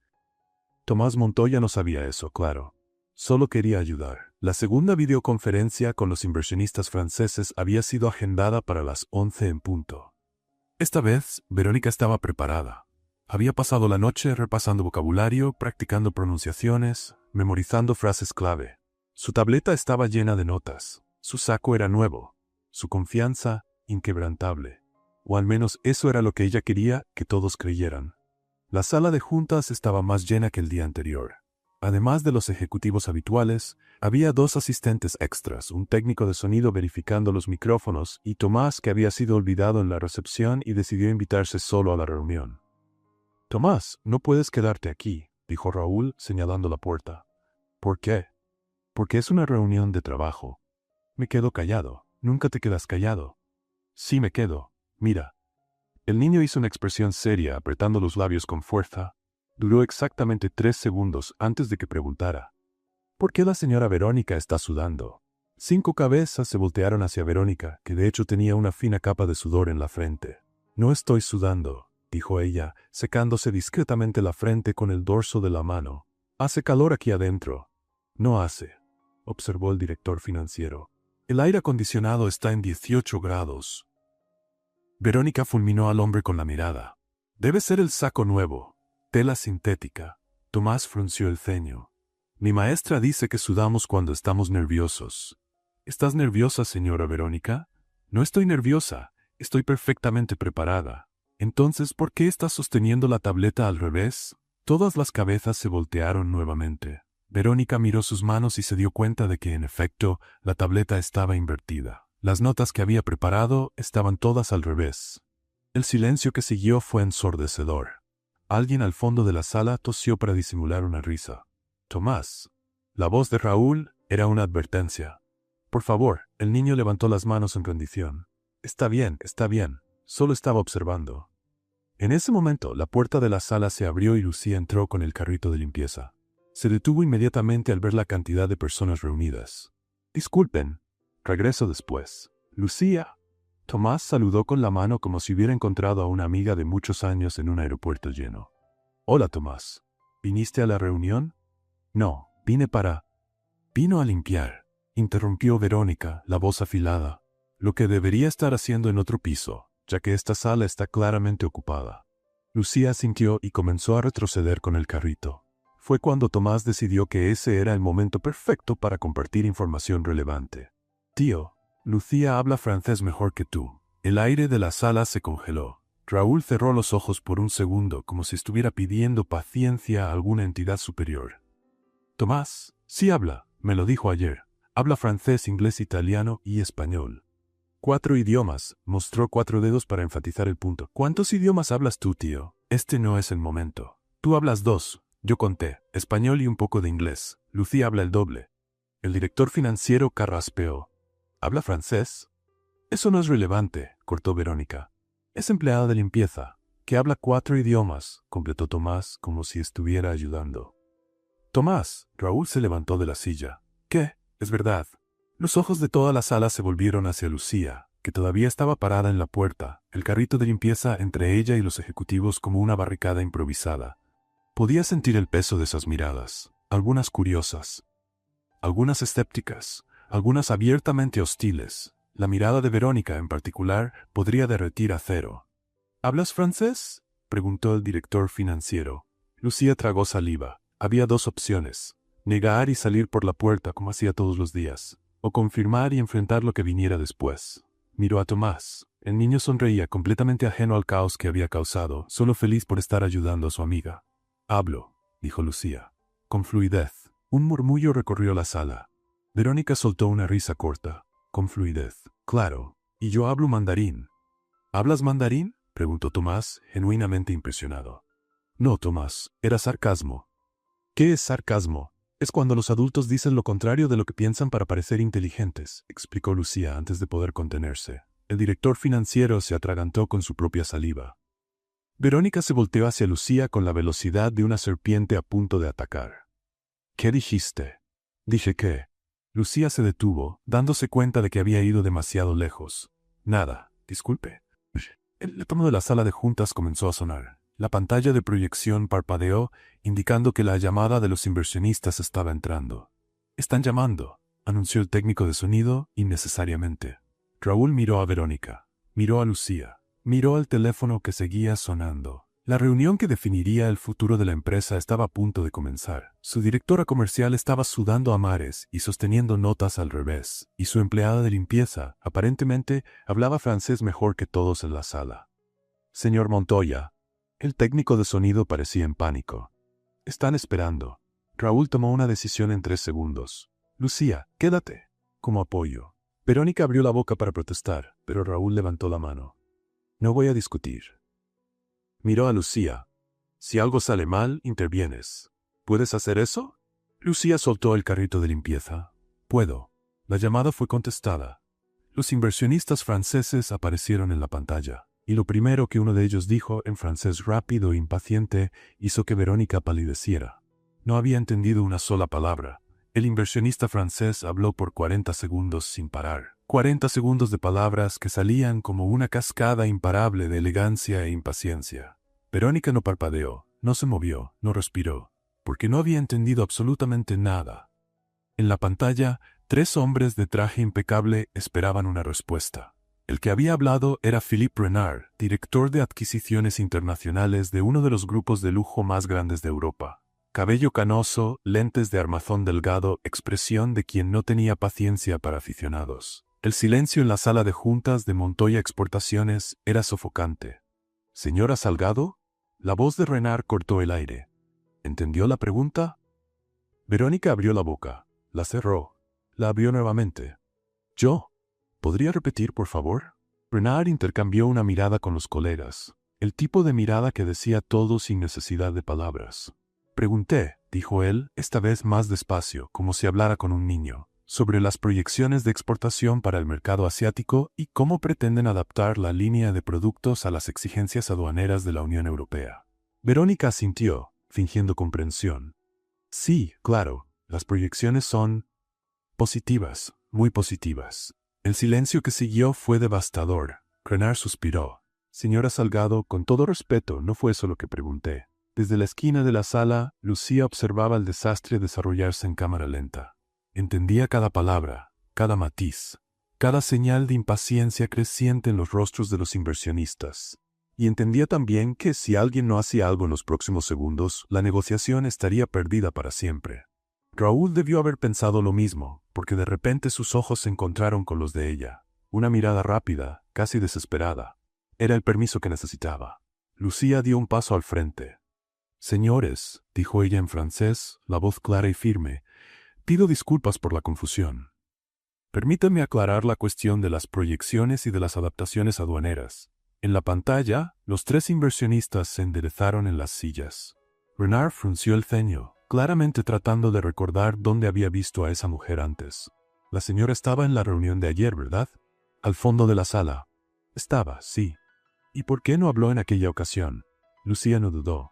Tomás Montoya no sabía eso, claro. Solo quería ayudar. La segunda videoconferencia con los inversionistas franceses había sido agendada para las 11 en punto. Esta vez, Verónica estaba preparada. Había pasado la noche repasando vocabulario, practicando pronunciaciones, memorizando frases clave. Su tableta estaba llena de notas. Su saco era nuevo. Su confianza, inquebrantable. O al menos eso era lo que ella quería que todos creyeran. La sala de juntas estaba más llena que el día anterior. Además de los ejecutivos habituales, había 2 asistentes extras, un técnico de sonido verificando los micrófonos y Tomás, que había sido olvidado en la recepción y decidió invitarse solo a la reunión. «Tomás, no puedes quedarte aquí», dijo Raúl, señalando la puerta. «¿Por qué?» Porque es una reunión de trabajo. Me quedo callado. Nunca te quedas callado. Sí me quedo. Mira. El niño hizo una expresión seria, apretando los labios con fuerza. Duró exactamente 3 segundos antes de que preguntara. ¿Por qué la señora Verónica está sudando? 5 cabezas se voltearon hacia Verónica, que de hecho tenía una fina capa de sudor en la frente. No estoy sudando, dijo ella, secándose discretamente la frente con el dorso de la mano. Hace calor aquí adentro. No hace, observó el director financiero. El aire acondicionado está en 18 grados. Verónica fulminó al hombre con la mirada. Debe ser el saco nuevo. Tela sintética. Tomás frunció el ceño. Mi maestra dice que sudamos cuando estamos nerviosos. ¿Estás nerviosa, señora Verónica? No estoy nerviosa. Estoy perfectamente preparada. Entonces, ¿por qué estás sosteniendo la tableta al revés? Todas las cabezas se voltearon nuevamente. Verónica miró sus manos y se dio cuenta de que, en efecto, la tableta estaba invertida. Las notas que había preparado estaban todas al revés. El silencio que siguió fue ensordecedor. Alguien al fondo de la sala tosió para disimular una risa. Tomás. La voz de Raúl era una advertencia. Por favor, el niño levantó las manos en rendición. Está bien, solo estaba observando. En ese momento, la puerta de la sala se abrió y Lucía entró con el carrito de limpieza. Se detuvo inmediatamente al ver la cantidad de personas reunidas. Disculpen, regreso después. Lucía. Tomás saludó con la mano como si hubiera encontrado a una amiga de muchos años en un aeropuerto lleno. Hola, Tomás. ¿Viniste a la reunión? No, Vino a limpiar, interrumpió Verónica, la voz afilada. Lo que debería estar haciendo en otro piso, ya que esta sala está claramente ocupada. Lucía asintió y comenzó a retroceder con el carrito. Fue cuando Tomás decidió que ese era el momento perfecto para compartir información relevante. Tío, Lucía habla francés mejor que tú. El aire de la sala se congeló. Raúl cerró los ojos por un segundo como si estuviera pidiendo paciencia a alguna entidad superior. Tomás, sí habla, me lo dijo ayer. Habla francés, inglés, italiano y español. 4 idiomas, mostró 4 dedos para enfatizar el punto. ¿Cuántos idiomas hablas tú, tío? Este no es el momento. Tú hablas 2, yo conté, español y un poco de inglés. Lucía habla el doble. El director financiero carraspeó. ¿Habla francés? Eso no es relevante, cortó Verónica. Es empleada de limpieza, que habla 4 idiomas, completó Tomás como si estuviera ayudando. Tomás, Raúl se levantó de la silla. ¿Qué? Es verdad. Los ojos de toda la sala se volvieron hacia Lucía, que todavía estaba parada en la puerta, el carrito de limpieza entre ella y los ejecutivos como una barricada improvisada. Podía sentir el peso de esas miradas, algunas curiosas, algunas escépticas, algunas abiertamente hostiles. La mirada de Verónica, en particular, podría derretir acero. ¿Hablas francés?, preguntó el director financiero. Lucía tragó saliva. Había 2 opciones: negar y salir por la puerta como hacía todos los días, o confirmar y enfrentar lo que viniera después. Miró a Tomás. El niño sonreía, completamente ajeno al caos que había causado, solo feliz por estar ayudando a su amiga. Hablo, dijo Lucía, con fluidez. Un murmullo recorrió la sala. Verónica soltó una risa corta. Con fluidez. Claro, y yo hablo mandarín. ¿Hablas mandarín?, preguntó Tomás, genuinamente impresionado. No, Tomás, era sarcasmo. ¿Qué es sarcasmo? Es cuando los adultos dicen lo contrario de lo que piensan para parecer inteligentes, explicó Lucía antes de poder contenerse. El director financiero se atragantó con su propia saliva. Verónica se volteó hacia Lucía con la velocidad de una serpiente a punto de atacar. ¿Qué dijiste? Dije que... Lucía se detuvo, dándose cuenta de que había ido demasiado lejos. Nada, disculpe. El teléfono de la sala de juntas comenzó a sonar. La pantalla de proyección parpadeó, indicando que la llamada de los inversionistas estaba entrando. «Están llamando», anunció el técnico de sonido innecesariamente. Raúl miró a Verónica, miró a Lucía, miró al teléfono que seguía sonando. La reunión que definiría el futuro de la empresa estaba a punto de comenzar. Su directora comercial estaba sudando a mares y sosteniendo notas al revés, y su empleada de limpieza, aparentemente, hablaba francés mejor que todos en la sala. «Señor Montoya». El técnico de sonido parecía en pánico. «Están esperando». Raúl tomó una decisión en 3 segundos. «Lucía, quédate», como apoyo. Verónica abrió la boca para protestar, pero Raúl levantó la mano. «No voy a discutir». Miró a Lucía. «Si algo sale mal, intervienes. ¿Puedes hacer eso?». Lucía soltó el carrito de limpieza. «Puedo». La llamada fue contestada. Los inversionistas franceses aparecieron en la pantalla, y lo primero que uno de ellos dijo, en francés rápido e impaciente, hizo que Verónica palideciera. No había entendido una sola palabra. El inversionista francés habló por 40 segundos sin parar. 40 segundos de palabras que salían como una cascada imparable de elegancia e impaciencia. Verónica no parpadeó, no se movió, no respiró, porque no había entendido absolutamente nada. En la pantalla, 3 hombres de traje impecable esperaban una respuesta. El que había hablado era Philippe Renard, director de adquisiciones internacionales de uno de los grupos de lujo más grandes de Europa. Cabello canoso, lentes de armazón delgado, expresión de quien no tenía paciencia para aficionados. El silencio en la sala de juntas de Montoya Exportaciones era sofocante. «¿Señora Salgado?» La voz de Renard cortó el aire. ¿Entendió la pregunta? Verónica abrió la boca, la cerró, la abrió nuevamente. «¿Yo? ¿Podría repetir, por favor?» Renard intercambió una mirada con los colegas, el tipo de mirada que decía todo sin necesidad de palabras. «Pregunté», dijo él, esta vez más despacio, como si hablara con un niño, sobre las proyecciones de exportación para el mercado asiático y cómo pretenden adaptar la línea de productos a las exigencias aduaneras de la Unión Europea. Verónica asintió, fingiendo comprensión. «Sí, claro, las proyecciones son positivas, muy positivas». El silencio que siguió fue devastador. Renard suspiró. «Señora Salgado, con todo respeto, no fue eso lo que pregunté». Desde la esquina de la sala, Lucía observaba el desastre desarrollarse en cámara lenta. Entendía cada palabra, cada matiz, cada señal de impaciencia creciente en los rostros de los inversionistas. Y entendía también que si alguien no hacía algo en los próximos segundos, la negociación estaría perdida para siempre. Raúl debió haber pensado lo mismo, porque de repente sus ojos se encontraron con los de ella. Una mirada rápida, casi desesperada. Era el permiso que necesitaba. Lucía dio un paso al frente. «Señores», dijo ella en francés, la voz clara y firme, «pido disculpas por la confusión. Permítanme aclarar la cuestión de las proyecciones y de las adaptaciones aduaneras». En la pantalla, los 3 inversionistas se enderezaron en las sillas. Renard frunció el ceño, claramente tratando de recordar dónde había visto a esa mujer antes. «La señora estaba en la reunión de ayer, ¿verdad?» «Al fondo de la sala». «Estaba, sí». «¿Y por qué no habló en aquella ocasión?» Lucía no dudó.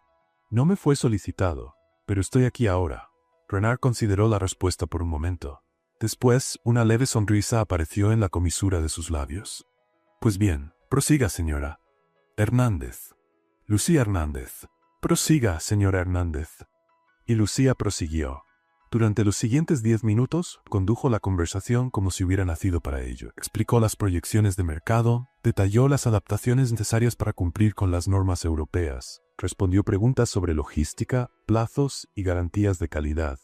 «No me fue solicitado, pero estoy aquí ahora». Renard consideró la respuesta por un momento. Después, una leve sonrisa apareció en la comisura de sus labios. «Pues bien, prosiga, señora. Hernández». «Lucía Hernández». «Prosiga, señora Hernández». Y Lucía prosiguió. Durante los siguientes 10 minutos, condujo la conversación como si hubiera nacido para ello. Explicó las proyecciones de mercado, detalló las adaptaciones necesarias para cumplir con las normas europeas, respondió preguntas sobre logística, plazos y garantías de calidad.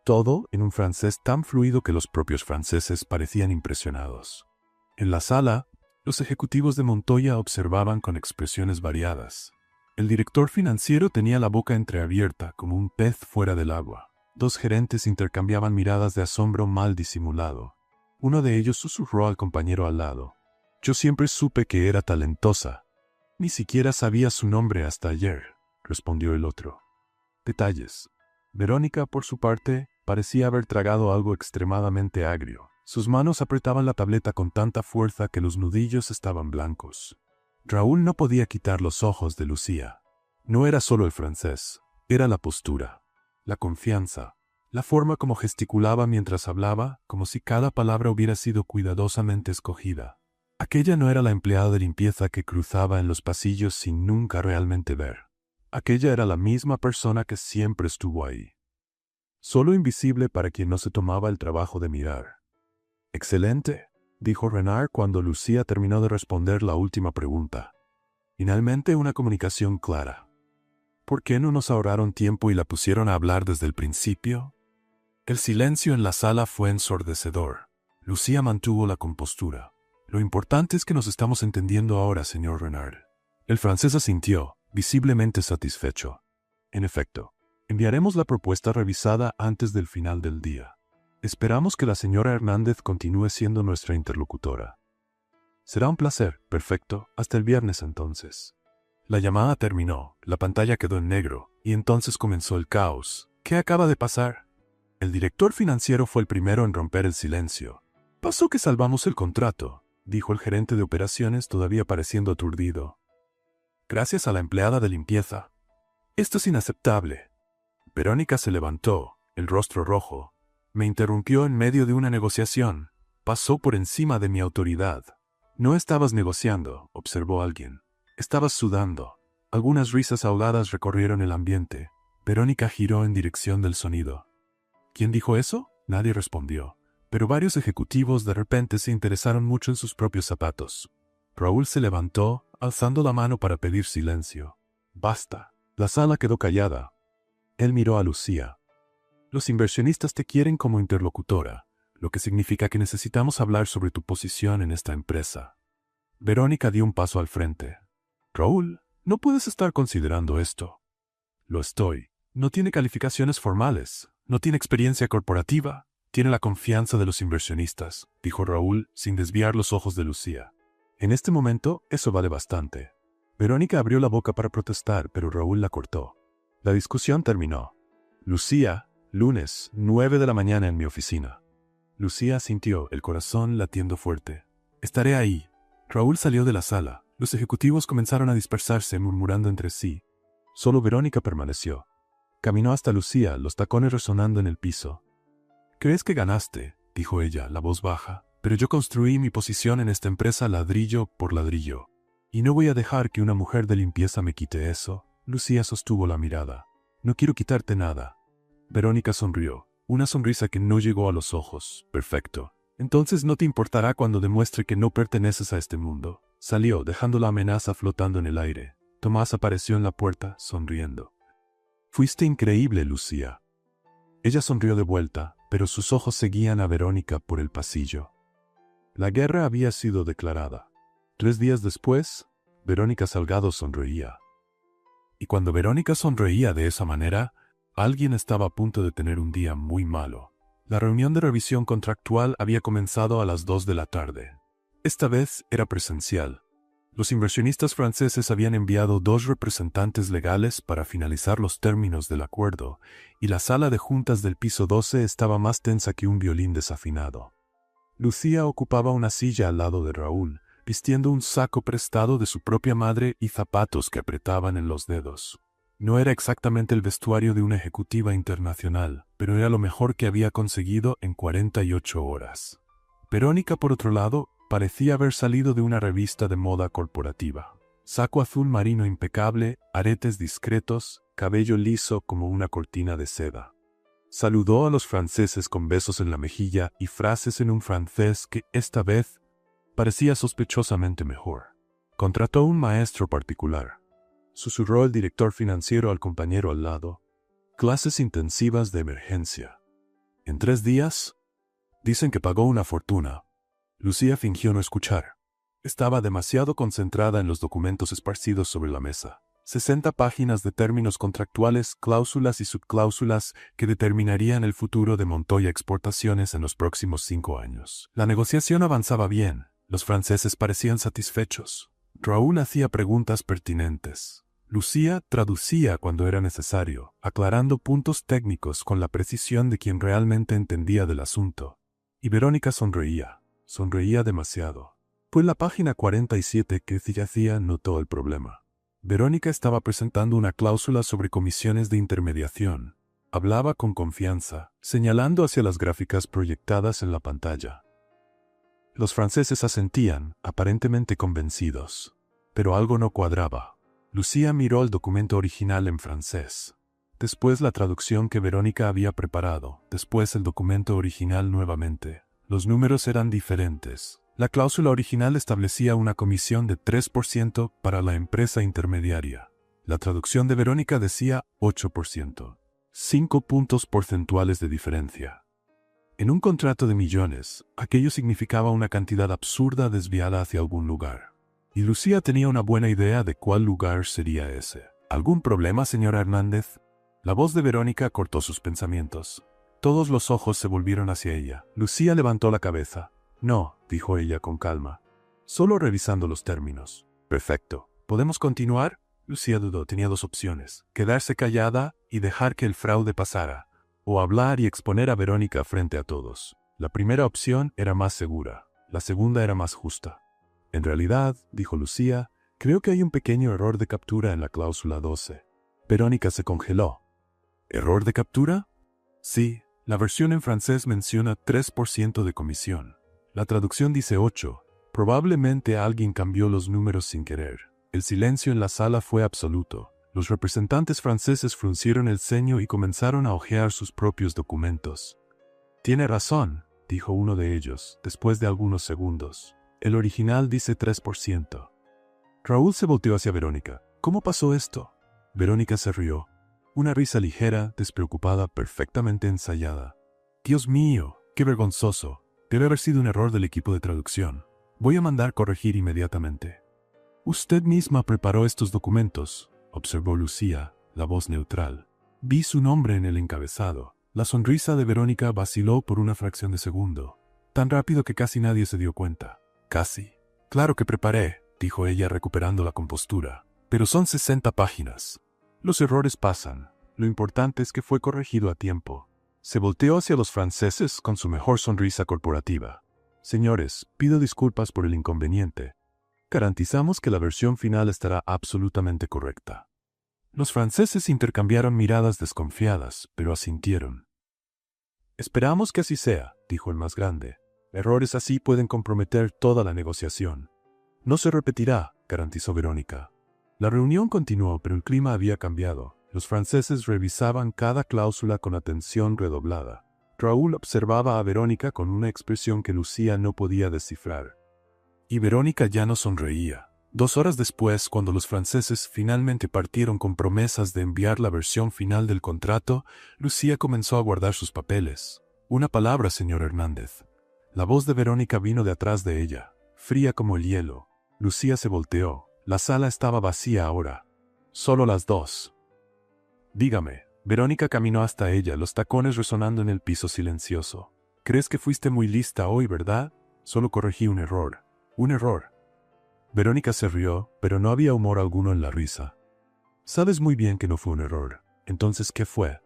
Todo en un francés tan fluido que los propios franceses parecían impresionados. En la sala, los ejecutivos de Montoya observaban con expresiones variadas. El director financiero tenía la boca entreabierta como un pez fuera del agua. 2 gerentes intercambiaban miradas de asombro mal disimulado. Uno de ellos susurró al compañero al lado. «Yo siempre supe que era talentosa». «Ni siquiera sabía su nombre hasta ayer», respondió el otro. Detalles. Verónica, por su parte, parecía haber tragado algo extremadamente agrio. Sus manos apretaban la tableta con tanta fuerza que los nudillos estaban blancos. Raúl no podía quitar los ojos de Lucía. No era solo el francés, era la postura, la confianza, la forma como gesticulaba mientras hablaba, como si cada palabra hubiera sido cuidadosamente escogida. Aquella no era la empleada de limpieza que cruzaba en los pasillos sin nunca realmente ver. Aquella era la misma persona que siempre estuvo ahí. Solo invisible para quien no se tomaba el trabajo de mirar. «Excelente», dijo Renard cuando Lucía terminó de responder la última pregunta. «Finalmente una comunicación clara. ¿Por qué no nos ahorraron tiempo y la pusieron a hablar desde el principio?» El silencio en la sala fue ensordecedor. Lucía mantuvo la compostura. «Lo importante es que nos estamos entendiendo ahora, señor Renard». El francés asintió, visiblemente satisfecho. «En efecto, enviaremos la propuesta revisada antes del final del día. Esperamos que la señora Hernández continúe siendo nuestra interlocutora». «Será un placer. Perfecto. Hasta el viernes entonces». La llamada terminó, la pantalla quedó en negro, y entonces comenzó el caos. «¿Qué acaba de pasar?». El director financiero fue el primero en romper el silencio. «Pasó que salvamos el contrato», dijo el gerente de operaciones todavía pareciendo aturdido. «Gracias a la empleada de limpieza. Esto es inaceptable». Verónica se levantó, el rostro rojo. «Me interrumpió en medio de una negociación. Pasó por encima de mi autoridad». «No estabas negociando», observó alguien. «Estabas sudando». Algunas risas ahogadas recorrieron el ambiente. Verónica giró en dirección del sonido. «¿Quién dijo eso?». Nadie respondió. Pero varios ejecutivos de repente se interesaron mucho en sus propios zapatos. Raúl se levantó, alzando la mano para pedir silencio. «Basta». La sala quedó callada. Él miró a Lucía. «Los inversionistas te quieren como interlocutora, lo que significa que necesitamos hablar sobre tu posición en esta empresa». Verónica dio un paso al frente. «Raúl, no puedes estar considerando esto». «Lo estoy. No tiene calificaciones formales, no tiene experiencia corporativa, tiene la confianza de los inversionistas», dijo Raúl sin desviar los ojos de Lucía. «En este momento, eso vale bastante». Verónica abrió la boca para protestar, pero Raúl la cortó. La discusión terminó. «Lucía, lunes, 9 de la mañana en mi oficina». Lucía asintió, el corazón latiendo fuerte. «Estaré ahí». Raúl salió de la sala. Los ejecutivos comenzaron a dispersarse, murmurando entre sí. Solo Verónica permaneció. Caminó hasta Lucía, los tacones resonando en el piso. «¿Crees que ganaste?», dijo ella, la voz baja. «Pero yo construí mi posición en esta empresa ladrillo por ladrillo. Y no voy a dejar que una mujer de limpieza me quite eso». Lucía sostuvo la mirada. «No quiero quitarte nada». Verónica sonrió, una sonrisa que no llegó a los ojos. «Perfecto. Entonces no te importará cuando demuestre que no perteneces a este mundo». Salió, dejando la amenaza flotando en el aire. Tomás apareció en la puerta, sonriendo. «Fuiste increíble, Lucía». Ella sonrió de vuelta, pero sus ojos seguían a Verónica por el pasillo. La guerra había sido declarada. 3 días después, Verónica Salgado sonreía. Y cuando Verónica sonreía de esa manera, alguien estaba a punto de tener un día muy malo. La reunión de revisión contractual había comenzado a las 2 de la tarde. Esta vez era presencial. Los inversionistas franceses habían enviado 2 representantes legales para finalizar los términos del acuerdo, y la sala de juntas del piso 12 estaba más tensa que un violín desafinado. Lucía ocupaba una silla al lado de Raúl, vistiendo un saco prestado de su propia madre y zapatos que apretaban en los dedos. No era exactamente el vestuario de una ejecutiva internacional, pero era lo mejor que había conseguido en 48 horas. Verónica, por otro lado, parecía haber salido de una revista de moda corporativa. Saco azul marino impecable, aretes discretos, cabello liso como una cortina de seda. Saludó a los franceses con besos en la mejilla y frases en un francés que, esta vez, parecía sospechosamente mejor. Contrató un maestro particular. Susurró el director financiero al compañero al lado. Clases intensivas de emergencia. En 3 días, dicen que pagó una fortuna. Lucía fingió no escuchar. Estaba demasiado concentrada en los documentos esparcidos sobre la mesa. 60 páginas de términos contractuales, cláusulas y subcláusulas que determinarían el futuro de Montoya Exportaciones en los próximos 5 años. La negociación avanzaba bien. Los franceses parecían satisfechos. Raúl hacía preguntas pertinentes. Lucía traducía cuando era necesario, aclarando puntos técnicos con la precisión de quien realmente entendía del asunto. Y Verónica sonreía. Sonreía demasiado. Fue en la página 47 que Cillacía notó el problema. Verónica estaba presentando una cláusula sobre comisiones de intermediación. Hablaba con confianza, señalando hacia las gráficas proyectadas en la pantalla. Los franceses asentían, aparentemente convencidos. Pero algo no cuadraba. Lucía miró el documento original en francés. Después la traducción que Verónica había preparado. Después el documento original nuevamente. Los números eran diferentes. La cláusula original establecía una comisión de 3% para la empresa intermediaria. La traducción de Verónica decía 8%. 5 puntos porcentuales de diferencia. En un contrato de millones, aquello significaba una cantidad absurda desviada hacia algún lugar. Y Lucía tenía una buena idea de cuál lugar sería ese. ¿Algún problema, señora Hernández? La voz de Verónica cortó sus pensamientos. Todos los ojos se volvieron hacia ella. Lucía levantó la cabeza. «No», dijo ella con calma. «Solo revisando los términos». «Perfecto. ¿Podemos continuar?» Lucía dudó. Tenía 2 opciones. Quedarse callada y dejar que el fraude pasara. o hablar y exponer a Verónica frente a todos. La primera opción era más segura, la segunda era más justa. En realidad, dijo Lucía, creo que hay un pequeño error de captura en la cláusula 12. Verónica se congeló. ¿Error de captura? Sí, la versión en francés menciona 3% de comisión. La traducción dice 8. Probablemente alguien cambió los números sin querer. El silencio en la sala fue absoluto. Los representantes franceses fruncieron el ceño y comenzaron a hojear sus propios documentos. Tiene razón, dijo uno de ellos, después de algunos segundos. El original dice 3%. Raúl se volteó hacia Verónica. ¿Cómo pasó esto? Verónica se rió. Una risa ligera, despreocupada, perfectamente ensayada. Dios mío, qué vergonzoso. Debe haber sido un error del equipo de traducción. Voy a mandar corregir inmediatamente. Usted misma preparó estos documentos, observó Lucía, la voz neutral. Vi su nombre en el encabezado. La sonrisa de Verónica vaciló por una fracción de segundo, tan rápido que casi nadie se dio cuenta. Casi. Claro que preparé, dijo ella recuperando la compostura. Pero son 60 páginas. Los errores pasan. Lo importante es que fue corregido a tiempo. Se volteó hacia los franceses con su mejor sonrisa corporativa. Señores, pido disculpas por el inconveniente. Garantizamos que la versión final estará absolutamente correcta. Los franceses intercambiaron miradas desconfiadas, pero asintieron. Esperamos que así sea, dijo el más grande. Errores así pueden comprometer toda la negociación. No se repetirá, garantizó Verónica. La reunión continuó, pero el clima había cambiado. Los franceses revisaban cada cláusula con atención redoblada. Raúl observaba a Verónica con una expresión que Lucía no podía descifrar. Y Verónica ya no sonreía. 2 horas después, cuando los franceses finalmente partieron con promesas de enviar la versión final del contrato, Lucía comenzó a guardar sus papeles. Una palabra, señor Hernández. La voz de Verónica vino de atrás de ella, fría como el hielo. Lucía se volteó. La sala estaba vacía ahora. Solo las dos. Dígame. Verónica caminó hasta ella, los tacones resonando en el piso silencioso. ¿Crees que fuiste muy lista hoy, verdad? Solo corregí un error. Un error. Verónica se rió, pero no había humor alguno en la risa. Sabes muy bien que no fue un error. Entonces, ¿qué fue?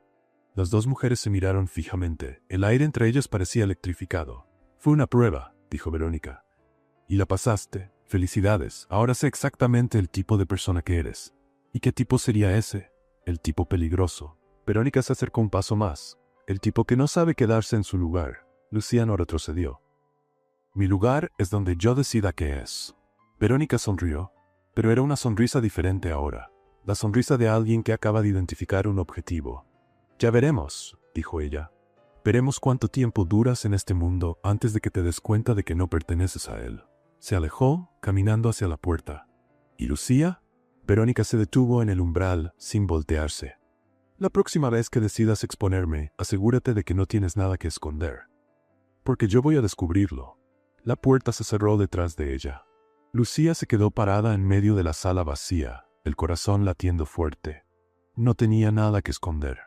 Las dos mujeres se miraron fijamente. El aire entre ellas parecía electrificado. Fue una prueba, dijo Verónica. Y la pasaste. Felicidades. Ahora sé exactamente el tipo de persona que eres. ¿Y qué tipo sería ese? El tipo peligroso. Verónica se acercó un paso más. El tipo que no sabe quedarse en su lugar. Lucía no retrocedió. Mi lugar es donde yo decida qué es. Verónica sonrió, pero era una sonrisa diferente ahora. La sonrisa de alguien que acaba de identificar un objetivo. Ya veremos, dijo ella. Veremos cuánto tiempo duras en este mundo antes de que te des cuenta de que no perteneces a él. Se alejó, caminando hacia la puerta. ¿Y Lucía? Verónica se detuvo en el umbral, sin voltearse. La próxima vez que decidas exponerme, asegúrate de que no tienes nada que esconder. Porque yo voy a descubrirlo. La puerta se cerró detrás de ella. Lucía se quedó parada en medio de la sala vacía, el corazón latiendo fuerte. No tenía nada que esconder.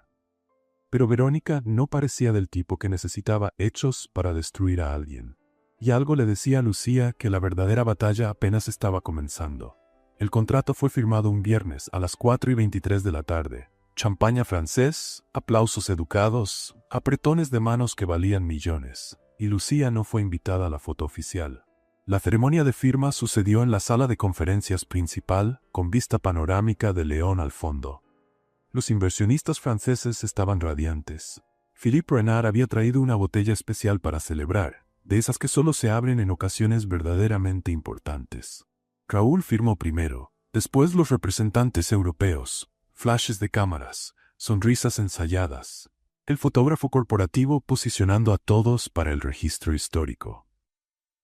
Pero Verónica no parecía del tipo que necesitaba hechos para destruir a alguien. Y algo le decía a Lucía que la verdadera batalla apenas estaba comenzando. El contrato fue firmado un viernes a las 4:23 de la tarde. Champaña francés, aplausos educados, apretones de manos que valían millones. Y Lucía no fue invitada a la foto oficial. La ceremonia de firma sucedió en la sala de conferencias principal, con vista panorámica de León al fondo. Los inversionistas franceses estaban radiantes. Philippe Renard había traído una botella especial para celebrar, de esas que solo se abren en ocasiones verdaderamente importantes. Raúl firmó primero, después los representantes europeos, flashes de cámaras, sonrisas ensayadas. El fotógrafo corporativo posicionando a todos para el registro histórico.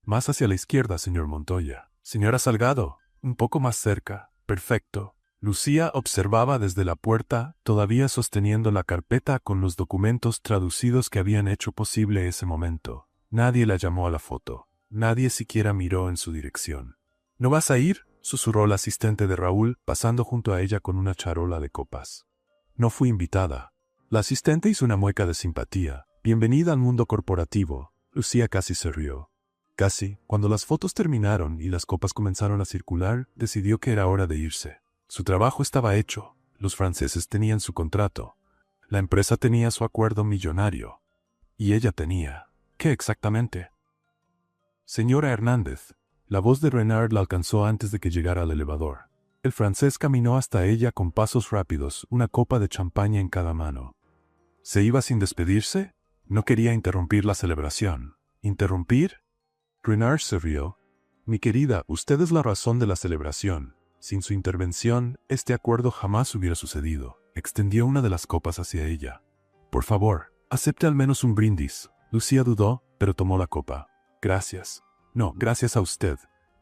Más hacia la izquierda, señor Montoya. Señora Salgado, un poco más cerca. Perfecto. Lucía observaba desde la puerta, todavía sosteniendo la carpeta con los documentos traducidos que habían hecho posible ese momento. Nadie la llamó a la foto. Nadie siquiera miró en su dirección. ¿No vas a ir?, susurró la asistente de Raúl, pasando junto a ella con una charola de copas. No fui invitada. La asistente hizo una mueca de simpatía. Bienvenida al mundo corporativo. Lucía casi se rió. Casi, cuando las fotos terminaron y las copas comenzaron a circular, decidió que era hora de irse. Su trabajo estaba hecho. Los franceses tenían su contrato. La empresa tenía su acuerdo millonario. Y ella tenía. ¿Qué exactamente? Señora Hernández. La voz de Renard la alcanzó antes de que llegara al elevador. El francés caminó hasta ella con pasos rápidos, una copa de champaña en cada mano. ¿Se iba sin despedirse? No quería interrumpir la celebración. ¿Interrumpir? Renard se rió. Mi querida, usted es la razón de la celebración. Sin su intervención, este acuerdo jamás hubiera sucedido. Extendió una de las copas hacia ella. Por favor, acepte al menos un brindis. Lucía dudó, pero tomó la copa. Gracias. No, gracias a usted.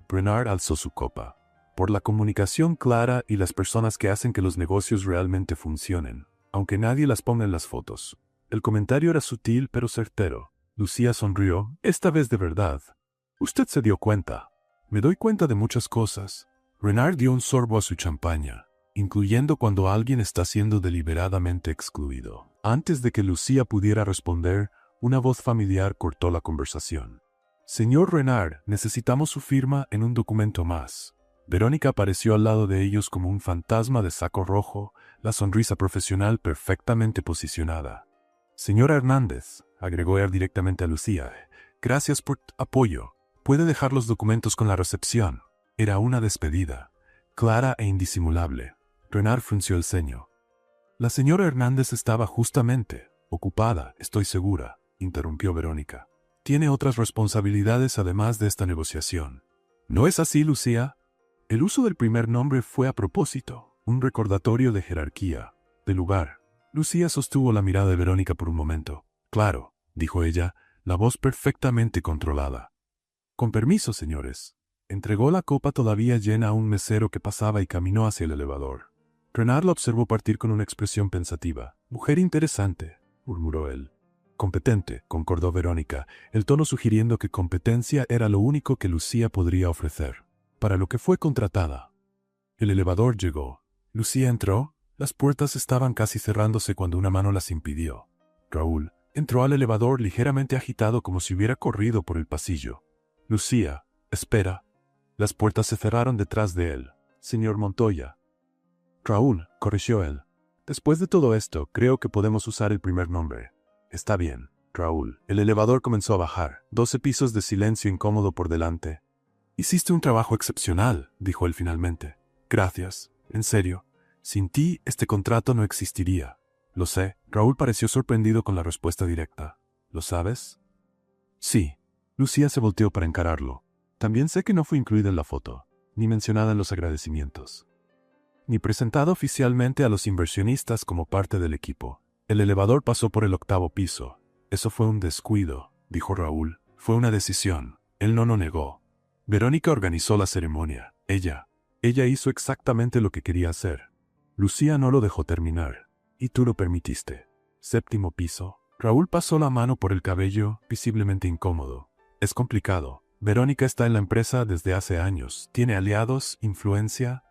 Renard alzó su copa. Por la comunicación clara y las personas que hacen que los negocios realmente funcionen, aunque nadie las ponga en las fotos. El comentario era sutil pero certero. Lucía sonrió, esta vez de verdad. Usted se dio cuenta. Me doy cuenta de muchas cosas. Renard dio un sorbo a su champaña, incluyendo cuando alguien está siendo deliberadamente excluido. Antes de que Lucía pudiera responder, una voz familiar cortó la conversación. Señor Renard, necesitamos su firma en un documento más. Verónica apareció al lado de ellos como un fantasma de saco rojo, la sonrisa profesional perfectamente posicionada. Señora Hernández, agregó él directamente a Lucía, gracias por tu apoyo. Puede dejar los documentos con la recepción. Era una despedida, clara e indisimulable. Renard frunció el ceño. La señora Hernández estaba justamente ocupada, estoy segura, interrumpió Verónica. Tiene otras responsabilidades además de esta negociación. ¿No es así, Lucía? El uso del primer nombre fue a propósito, un recordatorio de jerarquía, de lugar. Lucía sostuvo la mirada de Verónica por un momento. Claro, dijo ella, la voz perfectamente controlada. Con permiso, señores. Entregó la copa todavía llena a un mesero que pasaba y caminó hacia el elevador. Renard la observó partir con una expresión pensativa. Mujer interesante, murmuró él. Competente, concordó Verónica, el tono sugiriendo que competencia era lo único que Lucía podría ofrecer, para lo que fue contratada. El elevador llegó. Lucía entró. Las puertas estaban casi cerrándose cuando una mano las impidió. Raúl entró al elevador ligeramente agitado como si hubiera corrido por el pasillo. Lucía, espera. Las puertas se cerraron detrás de él. Señor Montoya. Raúl, corrigió él. Después de todo esto, creo que podemos usar el primer nombre. Está bien, Raúl. El elevador comenzó a bajar. 12 pisos de silencio incómodo por delante. Hiciste un trabajo excepcional, dijo él finalmente. Gracias, en serio. Sin ti, este contrato no existiría. Lo sé. Raúl pareció sorprendido con la respuesta directa. ¿Lo sabes? Sí. Lucía se volteó para encararlo. También sé que no fue incluida en la foto, ni mencionada en los agradecimientos, ni presentada oficialmente a los inversionistas como parte del equipo. El elevador pasó por el 8º piso. Eso fue un descuido, dijo Raúl. Fue una decisión. Él no lo negó. Verónica organizó la ceremonia. Ella hizo exactamente lo que quería hacer. Lucía no lo dejó terminar. Y tú lo permitiste. 7º piso. Raúl pasó la mano por el cabello, visiblemente incómodo. Es complicado. Verónica está en la empresa desde hace años. Tiene aliados, influencia.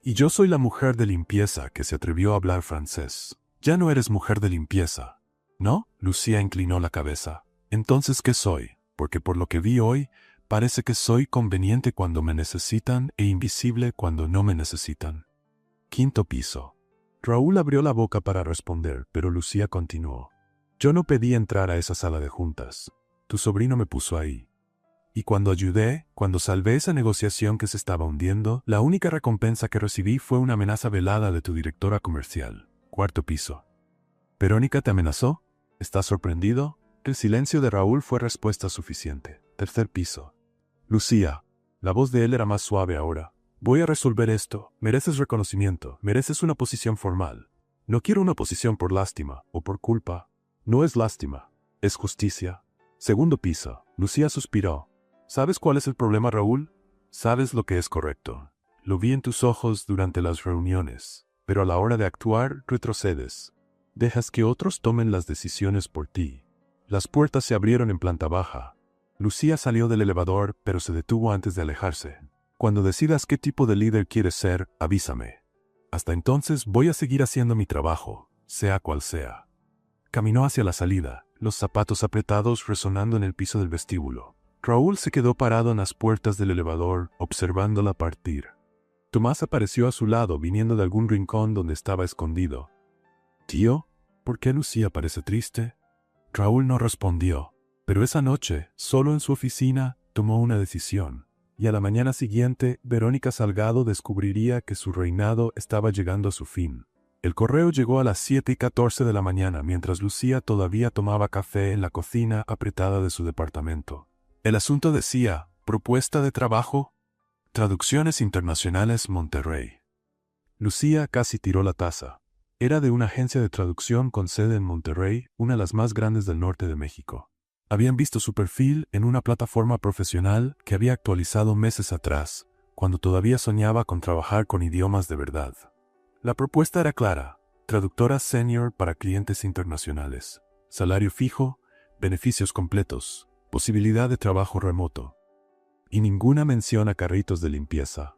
Y yo soy la mujer de limpieza que se atrevió a hablar francés. Ya no eres mujer de limpieza, ¿no? Lucía inclinó la cabeza. Entonces, ¿qué soy? Porque por lo que vi hoy, parece que soy conveniente cuando me necesitan e invisible cuando no me necesitan. 5º piso. Raúl abrió la boca para responder, pero Lucía continuó. Yo no pedí entrar a esa sala de juntas. Tu sobrino me puso ahí. Y cuando ayudé, cuando salvé esa negociación que se estaba hundiendo, la única recompensa que recibí fue una amenaza velada de tu directora comercial. 4º piso. ¿Verónica te amenazó? ¿Estás sorprendido? El silencio de Raúl fue respuesta suficiente. 3º piso. Lucía. La voz de él era más suave ahora. Voy a resolver esto. Mereces reconocimiento. Mereces una posición formal. No quiero una posición por lástima o por culpa. No es lástima. Es justicia. 2º piso. Lucía suspiró. ¿Sabes cuál es el problema, Raúl? Sabes lo que es correcto. Lo vi en tus ojos durante las reuniones. Pero a la hora de actuar, retrocedes. Dejas que otros tomen las decisiones por ti. Las puertas se abrieron en planta baja. Lucía salió del elevador, pero se detuvo antes de alejarse. Cuando decidas qué tipo de líder quieres ser, avísame. Hasta entonces voy a seguir haciendo mi trabajo, sea cual sea. Caminó hacia la salida, los zapatos apretados resonando en el piso del vestíbulo. Raúl se quedó parado en las puertas del elevador, observándola partir. Tomás apareció a su lado, viniendo de algún rincón donde estaba escondido. «Tío», ¿Por qué Lucía parece triste? Raúl no respondió, pero esa noche, solo en su oficina, tomó una decisión. Y a la mañana siguiente, Verónica Salgado descubriría que su reinado estaba llegando a su fin. El correo llegó a las 7:14 de la mañana, mientras Lucía todavía tomaba café en la cocina apretada de su departamento. El asunto decía, propuesta de trabajo, Traducciones Internacionales Monterrey. Lucía casi tiró la taza. Era de una agencia de traducción con sede en Monterrey, una de las más grandes del norte de México. Habían visto su perfil en una plataforma profesional que había actualizado meses atrás, cuando todavía soñaba con trabajar con idiomas de verdad. La propuesta era clara: traductora senior para clientes internacionales, salario fijo, beneficios completos, posibilidad de trabajo remoto. Y ninguna mención a carritos de limpieza.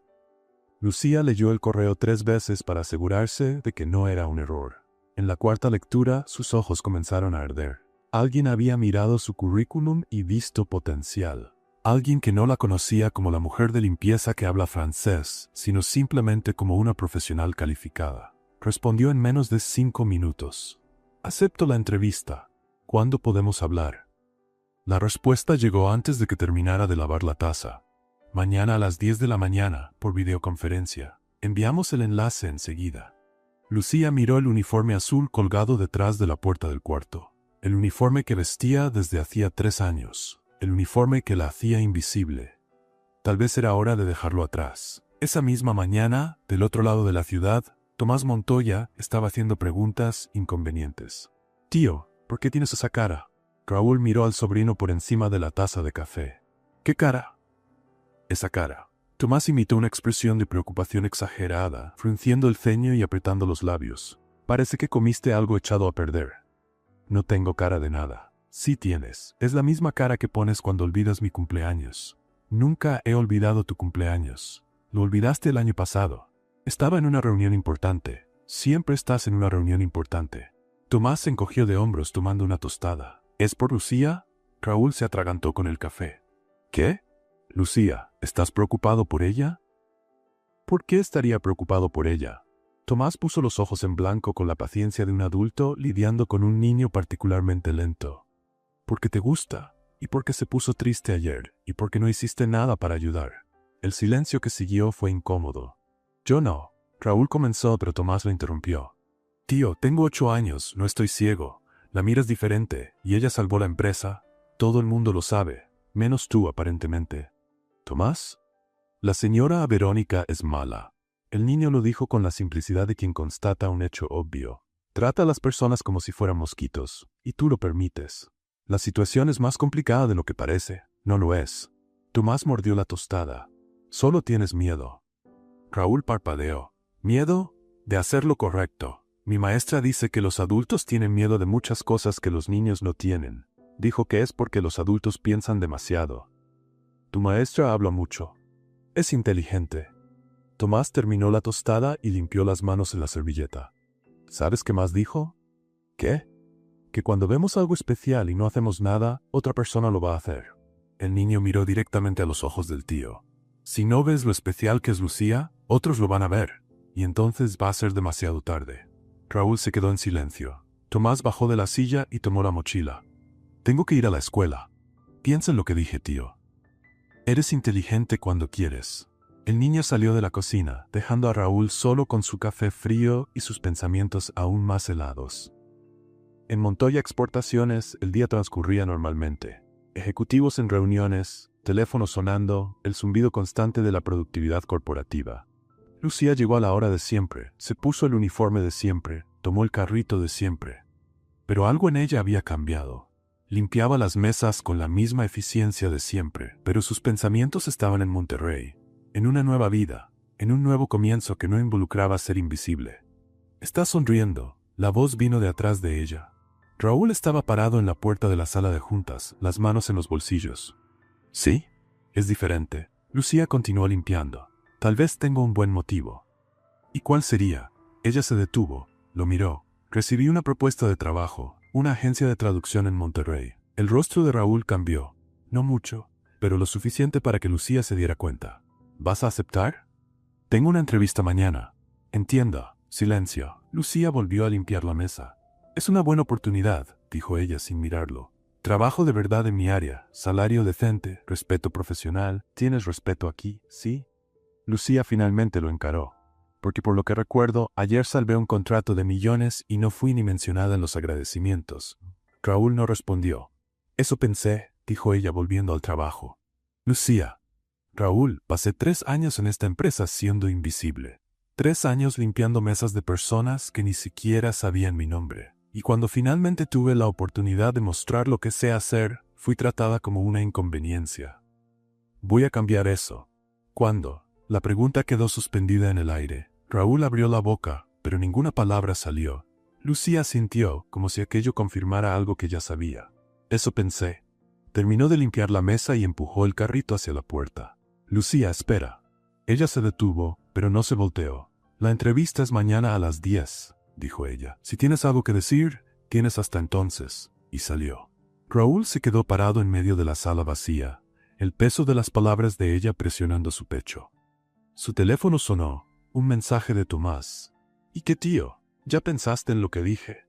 Lucía leyó el correo 3 veces para asegurarse de que no era un error. En la cuarta lectura, sus ojos comenzaron a arder. Alguien había mirado su currículum y visto potencial. Alguien que no la conocía como la mujer de limpieza que habla francés, sino simplemente como una profesional calificada. Respondió en menos de 5 minutos. Acepto la entrevista. ¿Cuándo podemos hablar? La respuesta llegó antes de que terminara de lavar la taza. Mañana a las 10 de la mañana, por videoconferencia. Enviamos el enlace enseguida. Lucía miró el uniforme azul colgado detrás de la puerta del cuarto. El uniforme que vestía desde hacía 3 años. El uniforme que la hacía invisible. Tal vez era hora de dejarlo atrás. Esa misma mañana, del otro lado de la ciudad, Tomás Montoya estaba haciendo preguntas inconvenientes. «Tío, ¿por qué tienes esa cara?» Raúl miró al sobrino por encima de la taza de café. «¿Qué cara?» «Esa cara». Tomás imitó una expresión de preocupación exagerada, frunciendo el ceño y apretando los labios. «Parece que comiste algo echado a perder». «No tengo cara de nada». «Sí tienes. Es la misma cara que pones cuando olvidas mi cumpleaños». «Nunca he olvidado tu cumpleaños. Lo olvidaste el año pasado». «Estaba en una reunión importante». «Siempre estás en una reunión importante». Tomás se encogió de hombros tomando una tostada. «¿Es por Lucía?» Raúl se atragantó con el café. «¿Qué?» «Lucía, ¿estás preocupado por ella?» «¿Por qué estaría preocupado por ella?» Tomás puso los ojos en blanco con la paciencia de un adulto lidiando con un niño particularmente lento. «Porque te gusta, y porque se puso triste ayer, y porque no hiciste nada para ayudar». El silencio que siguió fue incómodo. «Yo no». Raúl comenzó, pero Tomás lo interrumpió. «Tío, tengo 8 años, no estoy ciego. La miras diferente, y ella salvó la empresa. Todo el mundo lo sabe, menos tú aparentemente». «¿Tomás?» «La señora Verónica es mala». El niño lo dijo con la simplicidad de quien constata un hecho obvio. «Trata a las personas como si fueran mosquitos, y tú lo permites. La situación es más complicada de lo que parece». «No lo es». Tomás mordió la tostada. «Solo tienes miedo». Raúl parpadeó. «¿Miedo? De hacer lo correcto. Mi maestra dice que los adultos tienen miedo de muchas cosas que los niños no tienen. Dijo que es porque los adultos piensan demasiado». «Tu maestra habla mucho. Es inteligente». Tomás terminó la tostada y limpió las manos en la servilleta. ¿Sabes qué más dijo? ¿Qué? Que cuando vemos algo especial y no hacemos nada, otra persona lo va a hacer. El niño miró directamente a los ojos del tío. Si no ves lo especial que es Lucía, otros lo van a ver, y entonces va a ser demasiado tarde. Raúl se quedó en silencio. Tomás bajó de la silla y tomó la mochila. «Tengo que ir a la escuela». «Piensa en lo que dije, tío. Eres inteligente cuando quieres». El niño salió de la cocina, dejando a Raúl solo con su café frío y sus pensamientos aún más helados. En Montoya Exportaciones el día transcurría normalmente. Ejecutivos en reuniones, teléfono sonando, el zumbido constante de la productividad corporativa. Lucía llegó a la hora de siempre, se puso el uniforme de siempre, tomó el carrito de siempre. Pero algo en ella había cambiado. Limpiaba las mesas con la misma eficiencia de siempre, pero sus pensamientos estaban en Monterrey, en una nueva vida, en un nuevo comienzo que no involucraba ser invisible. «Está sonriendo», la voz vino de atrás de ella. Raúl estaba parado en la puerta de la sala de juntas, las manos en los bolsillos. «¿Sí? Es diferente». Lucía continuó limpiando. «Tal vez tengo un buen motivo». «¿Y cuál sería?» Ella se detuvo, lo miró. «Recibí una propuesta de trabajo, una agencia de traducción en Monterrey». El rostro de Raúl cambió. No mucho, pero lo suficiente para que Lucía se diera cuenta. «¿Vas a aceptar?» «Tengo una entrevista mañana». «Entiendo». Silencio. Lucía volvió a limpiar la mesa. Es una buena oportunidad, dijo ella sin mirarlo. Trabajo de verdad en mi área, salario decente, respeto profesional. ¿Tienes respeto aquí, sí? Lucía finalmente lo encaró. Porque por lo que recuerdo, ayer salvé un contrato de millones y no fui ni mencionada en los agradecimientos. Raúl no respondió. Eso pensé, dijo ella volviendo al trabajo. Lucía. Raúl, pasé 3 años en esta empresa siendo invisible. 3 años limpiando mesas de personas que ni siquiera sabían mi nombre. Y cuando finalmente tuve la oportunidad de mostrar lo que sé hacer, fui tratada como una inconveniencia. Voy a cambiar eso. ¿Cuándo? La pregunta quedó suspendida en el aire. Raúl abrió la boca, pero ninguna palabra salió. Lucía sintió, como si aquello confirmara algo que ya sabía. Eso pensé. Terminó de limpiar la mesa y empujó el carrito hacia la puerta. Lucía, espera. Ella se detuvo, pero no se volteó. La entrevista es mañana a las 10, dijo ella. Si tienes algo que decir, tienes hasta entonces. Y salió. Raúl se quedó parado en medio de la sala vacía, el peso de las palabras de ella presionando su pecho. Su teléfono sonó, un mensaje de Tomás. ¿Y qué tío? ¿Ya pensaste en lo que dije?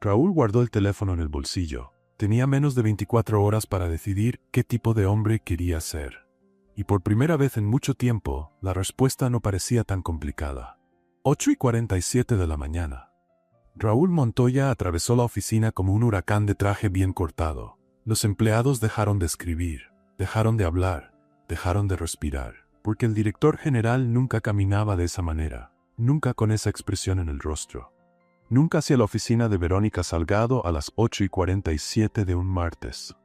Raúl guardó el teléfono en el bolsillo. Tenía menos de 24 horas para decidir qué tipo de hombre quería ser. Y por primera vez en mucho tiempo, la respuesta no parecía tan complicada. 8:47 de la mañana. Raúl Montoya atravesó la oficina como un huracán de traje bien cortado. Los empleados dejaron de escribir, dejaron de hablar, dejaron de respirar, porque el director general nunca caminaba de esa manera, nunca con esa expresión en el rostro. Nunca hacia la oficina de Verónica Salgado a las 8:47 de un martes.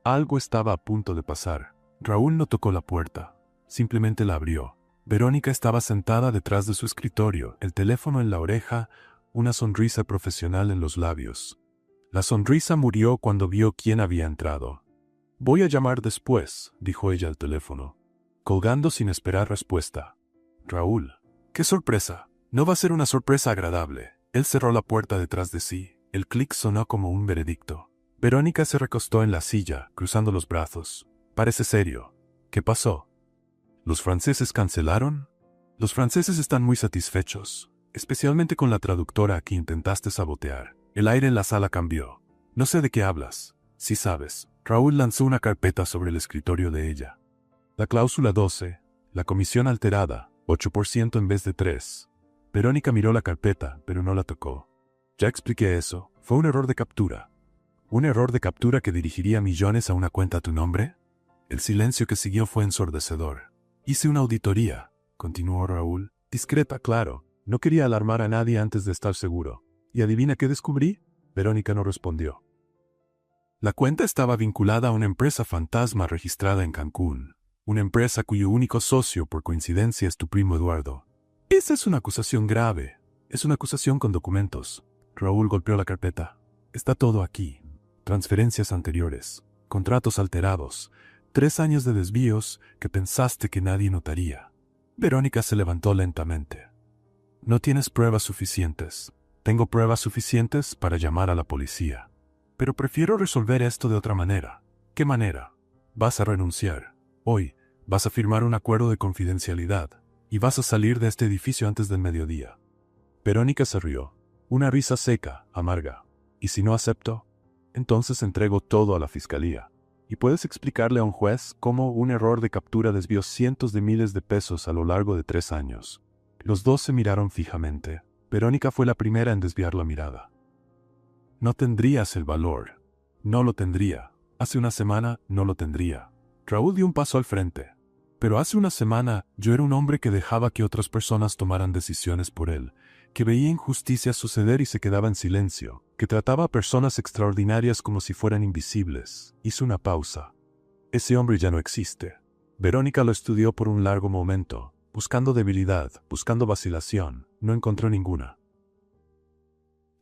Algo estaba a punto de pasar. Raúl no tocó la puerta, simplemente la abrió. Verónica estaba sentada detrás de su escritorio, el teléfono en la oreja, una sonrisa profesional en los labios. La sonrisa murió cuando vio quién había entrado. Voy a llamar después, dijo ella al teléfono, colgando sin esperar respuesta. Raúl. ¡Qué sorpresa! No va a ser una sorpresa agradable. Él cerró la puerta detrás de sí. El clic sonó como un veredicto. Verónica se recostó en la silla, cruzando los brazos. Parece serio. ¿Qué pasó? ¿Los franceses cancelaron? Los franceses están muy satisfechos, especialmente con la traductora a quien intentaste sabotear. El aire en la sala cambió. No sé de qué hablas. Sí sabes. Raúl lanzó una carpeta sobre el escritorio de ella. La cláusula 12, la comisión alterada, 8% en vez de 3%. Verónica miró la carpeta, pero no la tocó. Ya expliqué eso. Fue un error de captura. ¿Un error de captura que dirigiría millones a una cuenta a tu nombre? El silencio que siguió fue ensordecedor. Hice una auditoría, continuó Raúl. Discreta, claro. No quería alarmar a nadie antes de estar seguro. ¿Y adivina qué descubrí? Verónica no respondió. La cuenta estaba vinculada a una empresa fantasma registrada en Cancún. Una empresa cuyo único socio, por coincidencia, es tu primo Eduardo. Esa es una acusación grave. Es una acusación con documentos. Raúl golpeó la carpeta. Está todo aquí. Transferencias anteriores. Contratos alterados. 3 años de desvíos que pensaste que nadie notaría. Verónica se levantó lentamente. No tienes pruebas suficientes. Tengo pruebas suficientes para llamar a la policía. Pero prefiero resolver esto de otra manera. ¿Qué manera? Vas a renunciar. Hoy vas a firmar un acuerdo de confidencialidad. Y vas a salir de este edificio antes del mediodía. Verónica se rió. Una risa seca, amarga. ¿Y si no acepto? Entonces entrego todo a la fiscalía. ¿Y puedes explicarle a un juez cómo un error de captura desvió cientos de miles de pesos a lo largo de 3 años? Los dos se miraron fijamente. Verónica fue la primera en desviar la mirada. No tendrías el valor. No lo tendría. Hace una semana no lo tendría. Raúl dio un paso al frente. Pero hace una semana yo era un hombre que dejaba que otras personas tomaran decisiones por él, que veía injusticias suceder y se quedaba en silencio, que trataba a personas extraordinarias como si fueran invisibles. Hizo una pausa. Ese hombre ya no existe. Verónica lo estudió por un largo momento, buscando debilidad, buscando vacilación. No encontró ninguna.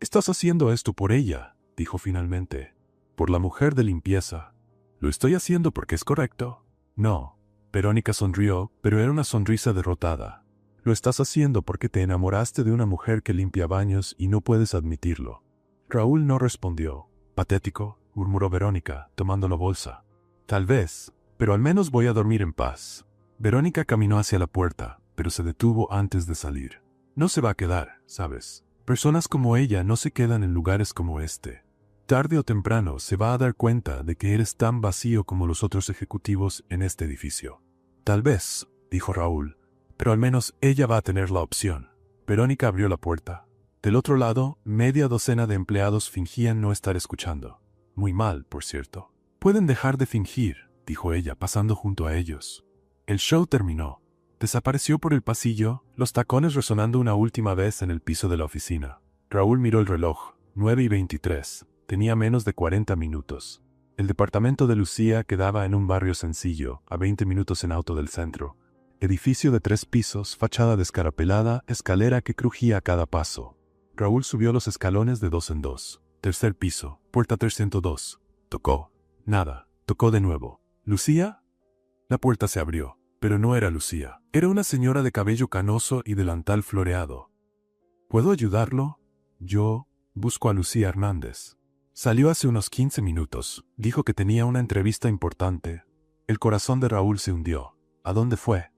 «Estás haciendo esto por ella», dijo finalmente. «Por la mujer de limpieza». «¿Lo estoy haciendo porque es correcto?» «No». Verónica sonrió, pero era una sonrisa derrotada. «Lo estás haciendo porque te enamoraste de una mujer que limpia baños y no puedes admitirlo». Raúl no respondió. «Patético», murmuró Verónica, tomando la bolsa. «Tal vez, pero al menos voy a dormir en paz». Verónica caminó hacia la puerta, pero se detuvo antes de salir. «No se va a quedar, ¿sabes? Personas como ella no se quedan en lugares como este. Tarde o temprano se va a dar cuenta de que eres tan vacío como los otros ejecutivos en este edificio. Tal vez, dijo Raúl, pero al menos ella va a tener la opción. Verónica abrió la puerta. Del otro lado, media docena de empleados fingían no estar escuchando. Muy mal, por cierto. Pueden dejar de fingir, dijo ella, pasando junto a ellos. El show terminó. Desapareció por el pasillo, los tacones resonando una última vez en el piso de la oficina. Raúl miró el reloj, 9:23. Tenía menos de 40 minutos. El departamento de Lucía quedaba en un barrio sencillo, a 20 minutos en auto del centro. Edificio de 3 pisos, fachada descarapelada, escalera que crujía a cada paso. Raúl subió los escalones de 2 en 2. Tercer piso, puerta 302. Tocó. Nada. Tocó de nuevo. ¿Lucía? La puerta se abrió, pero no era Lucía. Era una señora de cabello canoso y delantal floreado. ¿Puedo ayudarlo? Yo busco a Lucía Hernández. Salió hace unos 15 minutos. Dijo que tenía una entrevista importante. El corazón de Raúl se hundió. ¿A dónde fue?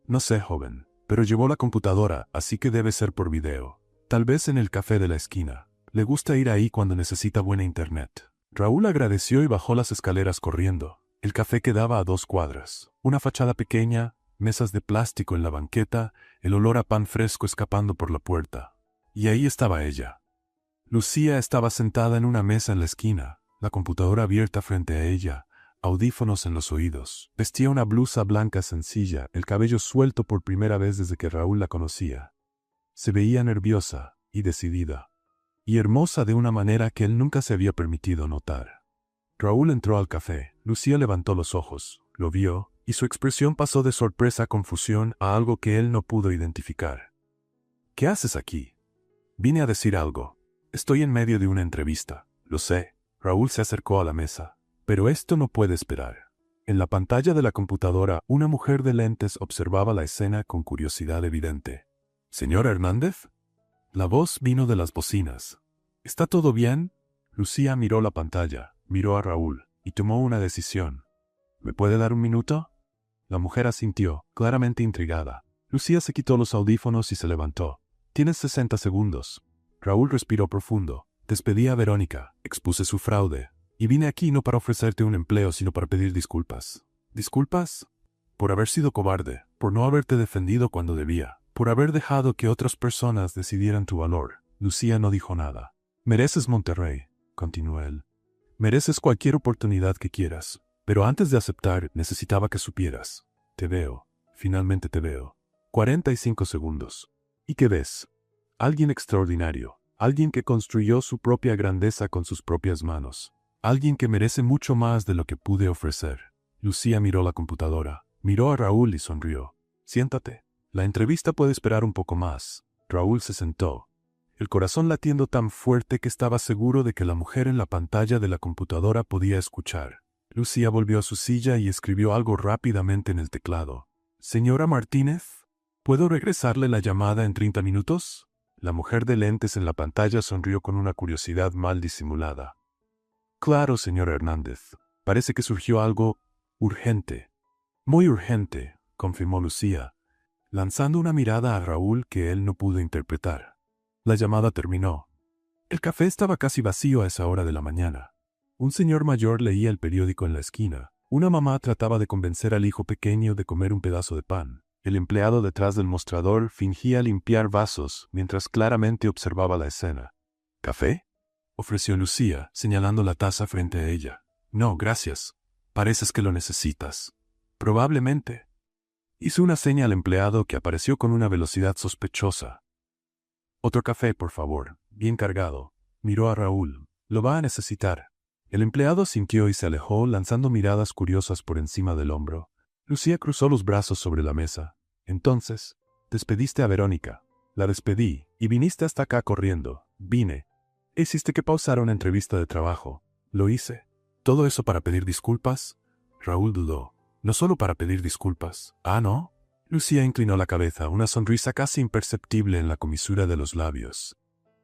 No sé, joven, pero llevó la computadora, así que debe ser por video. Tal vez en el café de la esquina. Le gusta ir ahí cuando necesita buena internet. Raúl agradeció y bajó las escaleras corriendo. El café quedaba a 2 cuadras. Una fachada pequeña, mesas de plástico en la banqueta, el olor a pan fresco escapando por la puerta. Y ahí estaba ella. Lucía estaba sentada en una mesa en la esquina, la computadora abierta frente a ella, audífonos en los oídos. Vestía una blusa blanca sencilla, el cabello suelto por primera vez desde que Raúl la conocía. Se veía nerviosa y decidida, y hermosa de una manera que él nunca se había permitido notar. Raúl entró al café. Lucía levantó los ojos, lo vio, y su expresión pasó de sorpresa a confusión a algo que él no pudo identificar. ¿Qué haces aquí? Vine a decir algo. Estoy en medio de una entrevista. Lo sé. Raúl se acercó a la mesa. Pero esto no puede esperar. En la pantalla de la computadora, una mujer de lentes observaba la escena con curiosidad evidente. ¿Señor Hernández? La voz vino de las bocinas. ¿Está todo bien? Lucía miró la pantalla, miró a Raúl, y tomó una decisión. ¿Me puede dar un minuto? La mujer asintió, claramente intrigada. Lucía se quitó los audífonos y se levantó. Tienes 60 segundos. Raúl respiró profundo. Despedí a Verónica, expuse su fraude, y vine aquí no para ofrecerte un empleo, sino para pedir disculpas. ¿Disculpas? Por haber sido cobarde, por no haberte defendido cuando debía, por haber dejado que otras personas decidieran tu valor. Lucía no dijo nada. Mereces Monterrey, continuó él. Mereces cualquier oportunidad que quieras, pero antes de aceptar necesitaba que supieras. Te veo, finalmente te veo. 45 segundos. ¿Y qué ves? Alguien extraordinario, alguien que construyó su propia grandeza con sus propias manos, alguien que merece mucho más de lo que pude ofrecer. Lucía miró la computadora, miró a Raúl y sonrió. Siéntate. La entrevista puede esperar un poco más. Raúl se sentó, el corazón latiendo tan fuerte que estaba seguro de que la mujer en la pantalla de la computadora podía escuchar. Lucía volvió a su silla y escribió algo rápidamente en el teclado. «Señora Martínez, ¿puedo regresarle la llamada en 30 minutos?» La mujer de lentes en la pantalla sonrió con una curiosidad mal disimulada. «Claro, señor Hernández. Parece que surgió algo urgente». «Muy urgente», confirmó Lucía, lanzando una mirada a Raúl que él no pudo interpretar. La llamada terminó. El café estaba casi vacío a esa hora de la mañana. Un señor mayor leía el periódico en la esquina. Una mamá trataba de convencer al hijo pequeño de comer un pedazo de pan. El empleado detrás del mostrador fingía limpiar vasos mientras claramente observaba la escena. «¿Café?», ofreció Lucía, señalando la taza frente a ella. «No, gracias. Pareces que lo necesitas». «Probablemente». Hizo una seña al empleado que apareció con una velocidad sospechosa. «Otro café, por favor, bien cargado». Miró a Raúl. «Lo va a necesitar». El empleado sintió y se alejó, lanzando miradas curiosas por encima del hombro. Lucía cruzó los brazos sobre la mesa. «Entonces, despediste a Verónica». «La despedí, y viniste hasta acá corriendo». «Vine». «Hiciste que pausara una entrevista de trabajo». «Lo hice». «¿Todo eso para pedir disculpas?» Raúl dudó. «No solo para pedir disculpas». «¿Ah, no?» Lucía inclinó la cabeza, una sonrisa casi imperceptible en la comisura de los labios.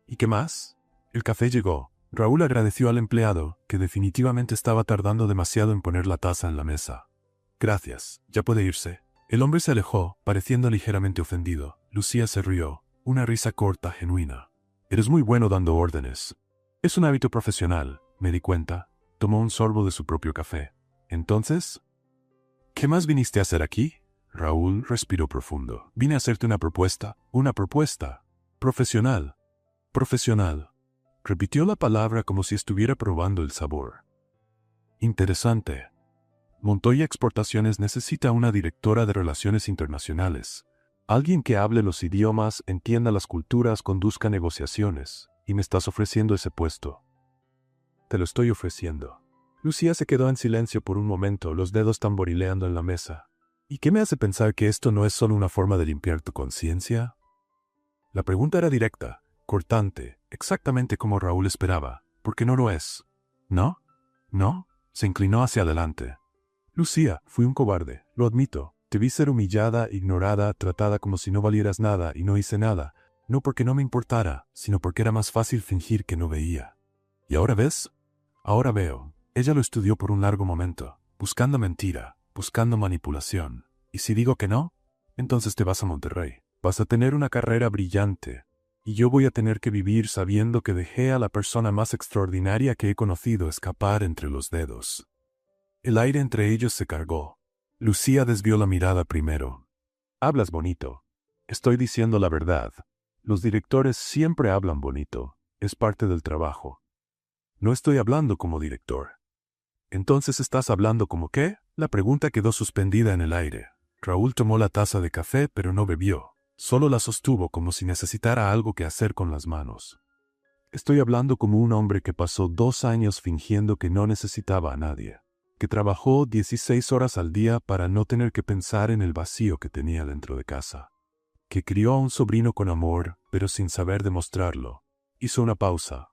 «¿Y qué más?» El café llegó. Raúl agradeció al empleado, que definitivamente estaba tardando demasiado en poner la taza en la mesa. «Gracias, ya puede irse». El hombre se alejó, pareciendo ligeramente ofendido. Lucía se rió, una risa corta, genuina. Eres muy bueno dando órdenes. Es un hábito profesional, me di cuenta. Tomó un sorbo de su propio café. Entonces, ¿qué más viniste a hacer aquí? Raúl respiró profundo. Vine a hacerte una propuesta. Una propuesta. Profesional. Profesional. Repitió la palabra como si estuviera probando el sabor. Interesante. Montoya Exportaciones necesita una directora de relaciones internacionales. Alguien que hable los idiomas, entienda las culturas, conduzca negociaciones. Y me estás ofreciendo ese puesto. Te lo estoy ofreciendo. Lucía se quedó en silencio por un momento, los dedos tamborileando en la mesa. ¿Y qué me hace pensar que esto no es solo una forma de limpiar tu conciencia? La pregunta era directa, cortante, exactamente como Raúl esperaba, porque no lo es. ¿No? ¿No? Se inclinó hacia adelante. Lucía, fui un cobarde, lo admito. Te vi ser humillada, ignorada, tratada como si no valieras nada y no hice nada, no porque no me importara, sino porque era más fácil fingir que no veía. ¿Y ahora ves? Ahora veo. Ella lo estudió por un largo momento, buscando mentira, buscando manipulación. ¿Y si digo que no? Entonces te vas a Monterrey. Vas a tener una carrera brillante. Y yo voy a tener que vivir sabiendo que dejé a la persona más extraordinaria que he conocido escapar entre los dedos. El aire entre ellos se cargó. Lucía desvió la mirada primero. Hablas bonito. Estoy diciendo la verdad. Los directores siempre hablan bonito. Es parte del trabajo. No estoy hablando como director. ¿Entonces estás hablando como qué? La pregunta quedó suspendida en el aire. Raúl tomó la taza de café pero no bebió. Solo la sostuvo como si necesitara algo que hacer con las manos. Estoy hablando como un hombre que pasó 2 años fingiendo que no necesitaba a nadie. Que trabajó 16 horas al día para no tener que pensar en el vacío que tenía dentro de casa. Que crió a un sobrino con amor, pero sin saber demostrarlo. Hizo una pausa.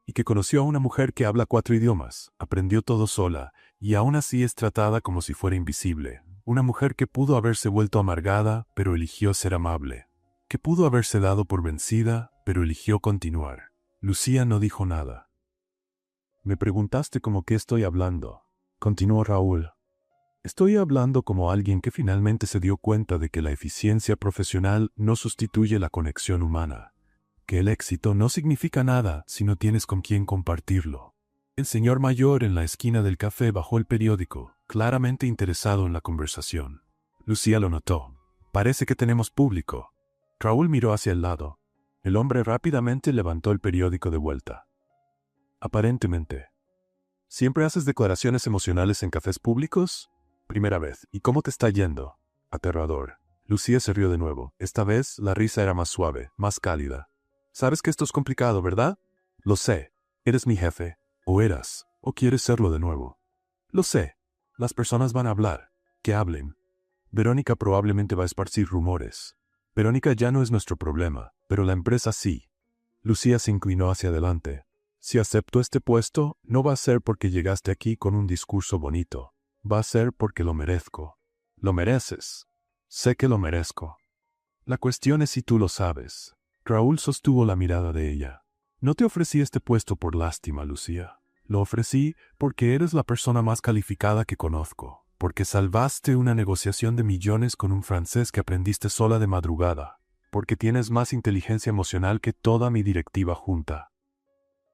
Y que conoció a una mujer que habla 4 idiomas, aprendió todo sola, y aún así es tratada como si fuera invisible. Una mujer que pudo haberse vuelto amargada, pero eligió ser amable. Que pudo haberse dado por vencida, pero eligió continuar. Lucía no dijo nada. Me preguntaste como qué estoy hablando. Continuó Raúl. Estoy hablando como alguien que finalmente se dio cuenta de que la eficiencia profesional no sustituye la conexión humana. Que el éxito no significa nada si no tienes con quién compartirlo. El señor mayor en la esquina del café bajó el periódico, claramente interesado en la conversación. Lucía lo notó. Parece que tenemos público. Raúl miró hacia el lado. El hombre rápidamente levantó el periódico de vuelta. Aparentemente. ¿Siempre haces declaraciones emocionales en cafés públicos? Primera vez. ¿Y cómo te está yendo? Aterrador. Lucía se rió de nuevo. Esta vez la risa era más suave, más cálida. Sabes que esto es complicado, ¿verdad? Lo sé. Eres mi jefe. O eras. O quieres serlo de nuevo. Lo sé. Las personas van a hablar. Que hablen. Verónica probablemente va a esparcir rumores. Verónica ya no es nuestro problema, pero la empresa sí. Lucía se inclinó hacia adelante. Si acepto este puesto, no va a ser porque llegaste aquí con un discurso bonito. Va a ser porque lo merezco. Lo mereces. Sé que lo merezco. La cuestión es si tú lo sabes. Raúl sostuvo la mirada de ella. No te ofrecí este puesto por lástima, Lucía. Lo ofrecí porque eres la persona más calificada que conozco. Porque salvaste una negociación de millones con un francés que aprendiste sola de madrugada. Porque tienes más inteligencia emocional que toda mi directiva junta.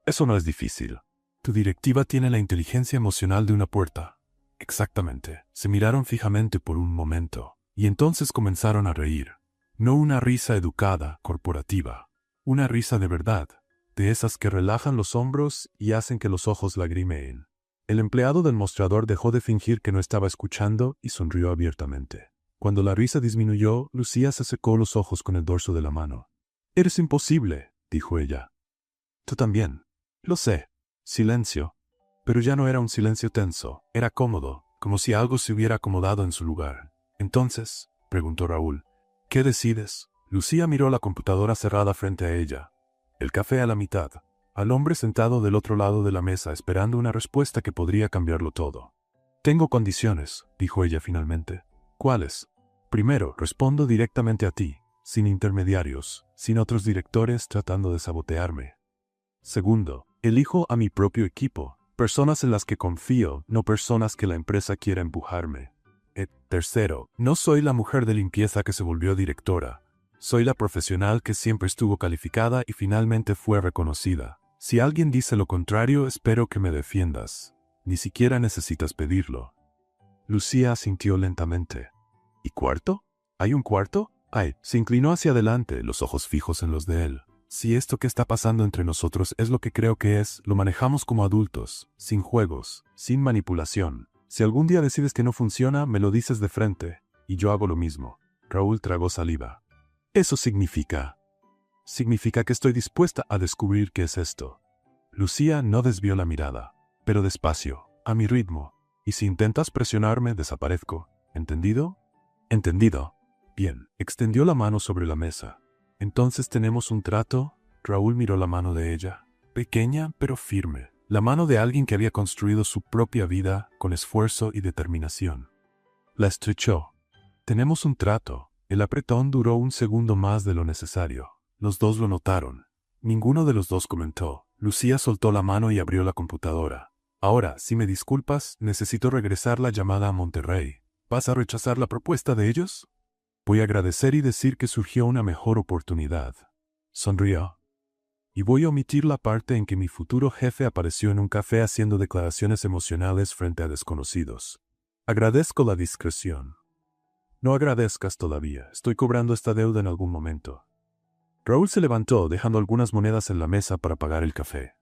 Eso no es difícil. Tu directiva tiene la inteligencia emocional de una puerta. Exactamente. Se miraron fijamente por un momento, y entonces comenzaron a reír. No una risa educada, corporativa. Una risa de verdad, de esas que relajan los hombros y hacen que los ojos lagrimeen. El empleado del mostrador dejó de fingir que no estaba escuchando y sonrió abiertamente. Cuando la risa disminuyó, Lucía se secó los ojos con el dorso de la mano. «Eres imposible», dijo ella. «Tú también». «Lo sé». Silencio. Pero ya no era un silencio tenso, era cómodo, como si algo se hubiera acomodado en su lugar. «Entonces», preguntó Raúl, «¿qué decides?» Lucía miró la computadora cerrada frente a ella. El café a la mitad. Al hombre sentado del otro lado de la mesa esperando una respuesta que podría cambiarlo todo. «Tengo condiciones», dijo ella finalmente. «¿Cuáles?» «Primero, respondo directamente a ti, sin intermediarios, sin otros directores tratando de sabotearme. Segundo, elijo a mi propio equipo, personas en las que confío, no personas que la empresa quiera empujarme. Tercero, no soy la mujer de limpieza que se volvió directora. Soy la profesional que siempre estuvo calificada y finalmente fue reconocida. Si alguien dice lo contrario, espero que me defiendas. Ni siquiera necesitas pedirlo. Lucía asintió lentamente. ¿Y cuarto? ¿Hay un cuarto? Ay, se inclinó hacia adelante, los ojos fijos en los de él. Si esto que está pasando entre nosotros es lo que creo que es, lo manejamos como adultos, sin juegos, sin manipulación. Si algún día decides que no funciona, me lo dices de frente, y yo hago lo mismo. Raúl tragó saliva. Eso significa que estoy dispuesta a descubrir qué es esto. Lucía no desvió la mirada, pero despacio, a mi ritmo, y si intentas presionarme, desaparezco. ¿Entendido? Entendido. Bien, extendió la mano sobre la mesa. Entonces tenemos un trato. Raúl miró la mano de ella, pequeña pero firme, la mano de alguien que había construido su propia vida con esfuerzo y determinación. La estrechó. Tenemos un trato. El apretón duró un segundo más de lo necesario. Los dos lo notaron. Ninguno de los dos comentó. Lucía soltó la mano y abrió la computadora. Ahora, si me disculpas, necesito regresar la llamada a Monterrey. ¿Vas a rechazar la propuesta de ellos? Voy a agradecer y decir que surgió una mejor oportunidad. Sonrió. Y voy a omitir la parte en que mi futuro jefe apareció en un café haciendo declaraciones emocionales frente a desconocidos. Agradezco la discreción. No agradezcas todavía, estoy cobrando esta deuda en algún momento. Raúl se levantó, dejando algunas monedas en la mesa para pagar el café.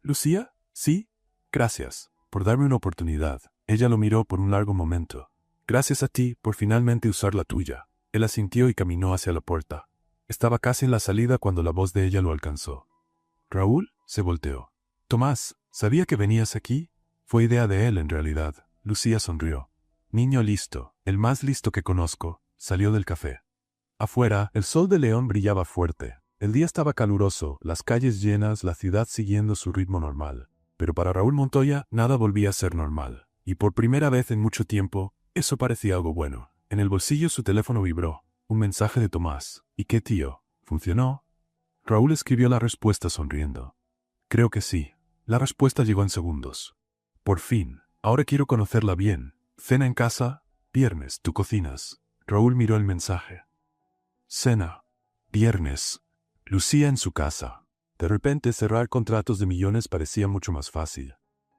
¿Lucía? Sí. Gracias, por darme una oportunidad. Ella lo miró por un largo momento. Gracias a ti por finalmente usar la tuya. Él asintió y caminó hacia la puerta. Estaba casi en la salida cuando la voz de ella lo alcanzó. Raúl se volteó. Tomás, ¿sabía que venías aquí? Fue idea de él en realidad. Lucía sonrió. Niño listo, el más listo que conozco, salió del café. Afuera, el sol de León brillaba fuerte. El día estaba caluroso, las calles llenas, la ciudad siguiendo su ritmo normal. Pero para Raúl Montoya, nada volvía a ser normal. Y por primera vez en mucho tiempo, eso parecía algo bueno. En el bolsillo su teléfono vibró. Un mensaje de Tomás. ¿Y qué, tío? ¿Funcionó? Raúl escribió la respuesta sonriendo. Creo que sí. La respuesta llegó en segundos. Por fin. Ahora quiero conocerla bien. Cena en casa. Viernes, tú cocinas. Raúl miró el mensaje. Cena. Viernes. Lucía en su casa. De repente cerrar contratos de millones parecía mucho más fácil.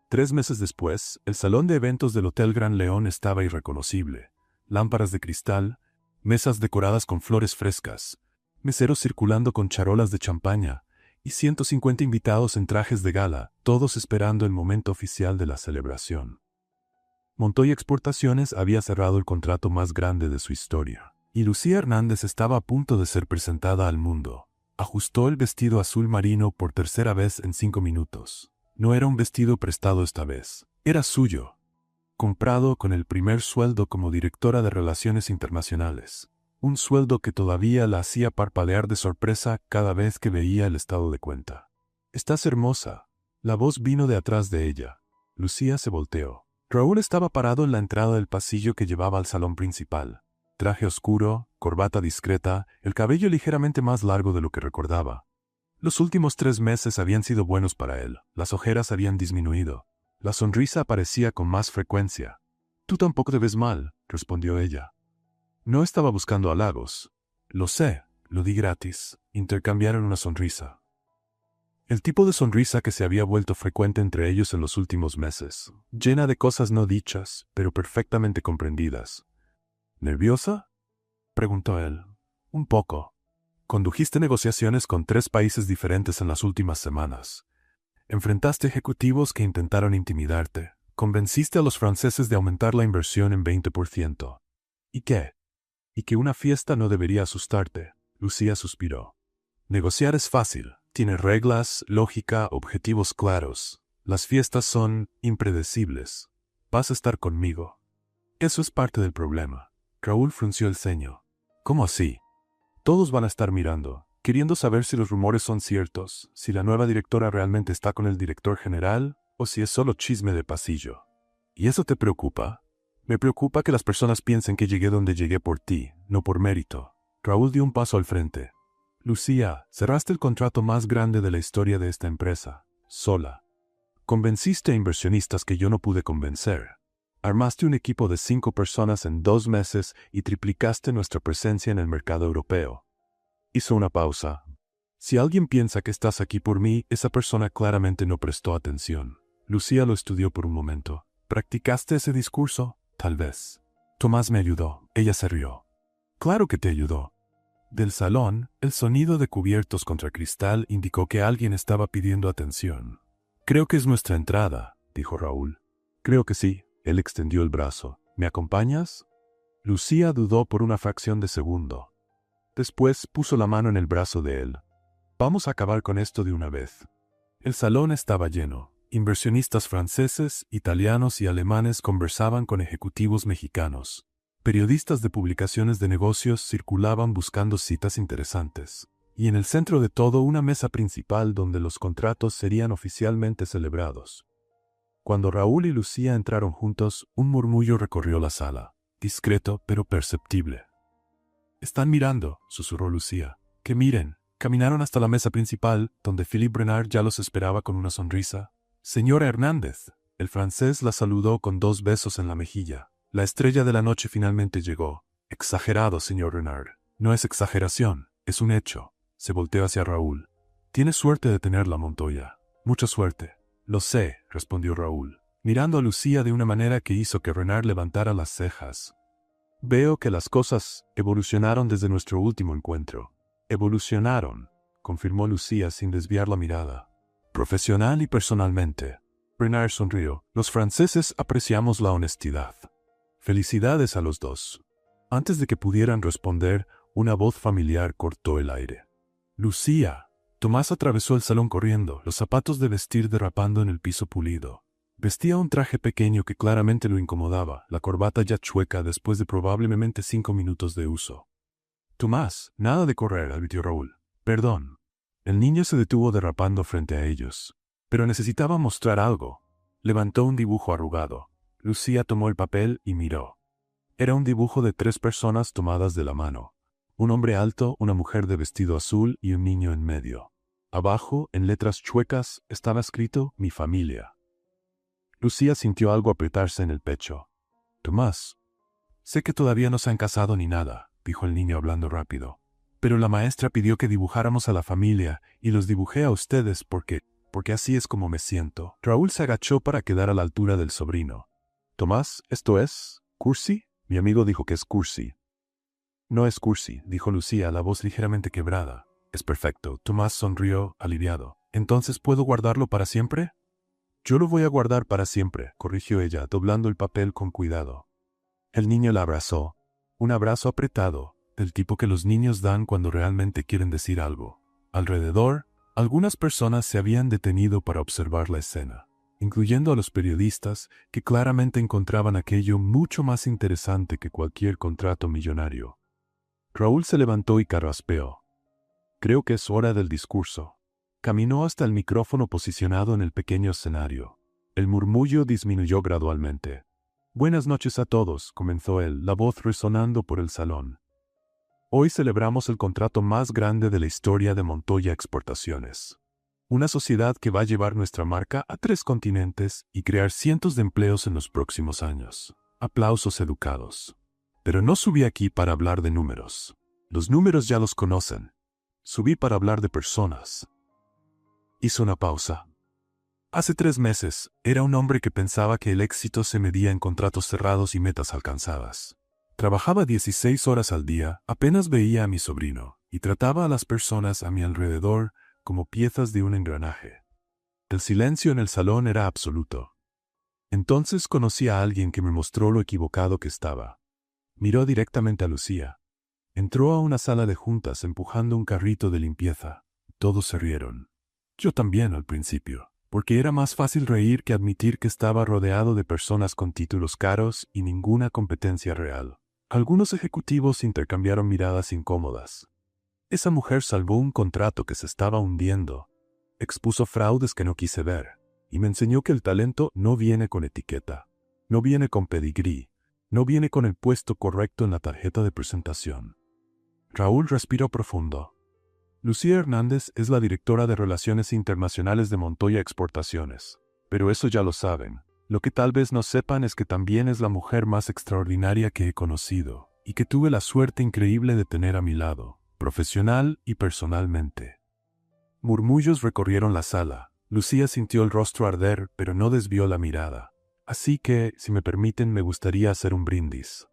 3 meses después, el salón de eventos del Hotel Gran León estaba irreconocible. Lámparas de cristal, mesas decoradas con flores frescas, meseros circulando con charolas de champaña, y 150 invitados en trajes de gala, todos esperando el momento oficial de la celebración. Montoya Exportaciones había cerrado el contrato más grande de su historia, y Lucía Hernández estaba a punto de ser presentada al mundo. Ajustó el vestido azul marino por tercera vez en 5 minutos. No era un vestido prestado esta vez, era suyo. Comprado con el primer sueldo como directora de Relaciones Internacionales. Un sueldo que todavía la hacía parpadear de sorpresa cada vez que veía el estado de cuenta. Estás hermosa. La voz vino de atrás de ella. Lucía se volteó. Raúl estaba parado en la entrada del pasillo que llevaba al salón principal. Traje oscuro, corbata discreta, el cabello ligeramente más largo de lo que recordaba. Los últimos 3 meses habían sido buenos para él. Las ojeras habían disminuido. La sonrisa aparecía con más frecuencia. Tú tampoco te ves mal, respondió ella. No estaba buscando halagos. Lo sé, lo di gratis. Intercambiaron una sonrisa. El tipo de sonrisa que se había vuelto frecuente entre ellos en los últimos meses, llena de cosas no dichas, pero perfectamente comprendidas. ¿Nerviosa?, preguntó él. Un poco. Condujiste negociaciones con 3 países diferentes en las últimas semanas. Enfrentaste ejecutivos que intentaron intimidarte. Convenciste a los franceses de aumentar la inversión en 20%. ¿Y qué? Y que una fiesta no debería asustarte. Lucía suspiró. Negociar es fácil. Tiene reglas, lógica, objetivos claros. Las fiestas son impredecibles. Vas a estar conmigo. Eso es parte del problema. Raúl frunció el ceño. ¿Cómo así? Todos van a estar mirando, queriendo saber si los rumores son ciertos, si la nueva directora realmente está con el director general, o si es solo chisme de pasillo. ¿Y eso te preocupa? Me preocupa que las personas piensen que llegué donde llegué por ti, no por mérito. Raúl dio un paso al frente. Lucía, cerraste el contrato más grande de la historia de esta empresa, sola. Convenciste a inversionistas que yo no pude convencer. Armaste un equipo de 5 personas en 2 meses y triplicaste nuestra presencia en el mercado europeo. Hizo una pausa. Si alguien piensa que estás aquí por mí, esa persona claramente no prestó atención. Lucía lo estudió por un momento. ¿Practicaste ese discurso? Tal vez. Tomás me ayudó. Ella se rió. Claro que te ayudó. Del salón, el sonido de cubiertos contra cristal indicó que alguien estaba pidiendo atención. Creo que es nuestra entrada, dijo Raúl. Creo que sí. Él extendió el brazo. ¿Me acompañas? Lucía dudó por una fracción de segundo. Después puso la mano en el brazo de él. Vamos a acabar con esto de una vez. El salón estaba lleno. Inversionistas franceses, italianos y alemanes conversaban con ejecutivos mexicanos. Periodistas de publicaciones de negocios circulaban buscando citas interesantes. Y en el centro de todo una mesa principal donde los contratos serían oficialmente celebrados. Cuando Raúl y Lucía entraron juntos, un murmullo recorrió la sala, discreto pero perceptible. «Están mirando», susurró Lucía. «Que miren». Caminaron hasta la mesa principal, donde Philippe Renard ya los esperaba con una sonrisa. «Señora Hernández». El francés la saludó con 2 besos en la mejilla. La estrella de la noche finalmente llegó. «Exagerado, señor Renard». «No es exageración, es un hecho». Se volteó hacia Raúl. «Tienes suerte de tenerla, Montoya». «Mucha suerte». «Lo sé», respondió Raúl, mirando a Lucía de una manera que hizo que Renard levantara las cejas. «Veo que las cosas evolucionaron desde nuestro último encuentro». «Evolucionaron», confirmó Lucía sin desviar la mirada. «Profesional y personalmente». Renard sonrió. «Los franceses apreciamos la honestidad». «Felicidades a los dos». Antes de que pudieran responder, una voz familiar cortó el aire. «Lucía». Tomás atravesó el salón corriendo, los zapatos de vestir derrapando en el piso pulido. Vestía un traje pequeño que claramente lo incomodaba, la corbata ya chueca después de probablemente 5 minutos de uso. «Tomás, nada de correr», advirtió Raúl. «Perdón». El niño se detuvo derrapando frente a ellos. Pero necesitaba mostrar algo. Levantó un dibujo arrugado. Lucía tomó el papel y miró. Era un dibujo de 3 personas tomadas de la mano. Un hombre alto, una mujer de vestido azul y un niño en medio. Abajo, en letras chuecas, estaba escrito «Mi familia». Lucía sintió algo apretarse en el pecho. «Tomás, sé que todavía no se han casado ni nada», dijo el niño hablando rápido. «Pero la maestra pidió que dibujáramos a la familia y los dibujé a ustedes porque así es como me siento». Raúl se agachó para quedar a la altura del sobrino. «Tomás, ¿esto es cursi?» Mi amigo dijo que es cursi. «No es cursi», dijo Lucía, la voz ligeramente quebrada. «Es perfecto». Tomás sonrió, aliviado. «¿Entonces puedo guardarlo para siempre?» «Yo lo voy a guardar para siempre», corrigió ella, doblando el papel con cuidado. El niño la abrazó. Un abrazo apretado, del tipo que los niños dan cuando realmente quieren decir algo. Alrededor, algunas personas se habían detenido para observar la escena, incluyendo a los periodistas que claramente encontraban aquello mucho más interesante que cualquier contrato millonario. Raúl se levantó y carraspeó. «Creo que es hora del discurso». Caminó hasta el micrófono posicionado en el pequeño escenario. El murmullo disminuyó gradualmente. «Buenas noches a todos», comenzó él, la voz resonando por el salón. «Hoy celebramos el contrato más grande de la historia de Montoya Exportaciones. Una sociedad que va a llevar nuestra marca a 3 continentes y crear cientos de empleos en los próximos años». Aplausos educados. «Pero no subí aquí para hablar de números. Los números ya los conocen. Subí para hablar de personas». Hizo una pausa. Hace 3 meses, era un hombre que pensaba que el éxito se medía en contratos cerrados y metas alcanzadas. Trabajaba 16 horas al día, apenas veía a mi sobrino, y trataba a las personas a mi alrededor como piezas de un engranaje. El silencio en el salón era absoluto. Entonces conocí a alguien que me mostró lo equivocado que estaba. Miró directamente a Lucía. Entró a una sala de juntas empujando un carrito de limpieza. Todos se rieron. Yo también al principio, porque era más fácil reír que admitir que estaba rodeado de personas con títulos caros y ninguna competencia real. Algunos ejecutivos intercambiaron miradas incómodas. Esa mujer salvó un contrato que se estaba hundiendo, expuso fraudes que no quise ver, y me enseñó que el talento no viene con etiqueta, no viene con pedigrí, no viene con el puesto correcto en la tarjeta de presentación. Raúl respiró profundo. Lucía Hernández es la directora de Relaciones Internacionales de Montoya Exportaciones. Pero eso ya lo saben. Lo que tal vez no sepan es que también es la mujer más extraordinaria que he conocido, y que tuve la suerte increíble de tener a mi lado. profesional y personalmente. Murmullos recorrieron la sala. Lucía sintió el rostro arder, pero no desvió la mirada. Así que, si me permiten, me gustaría hacer un brindis.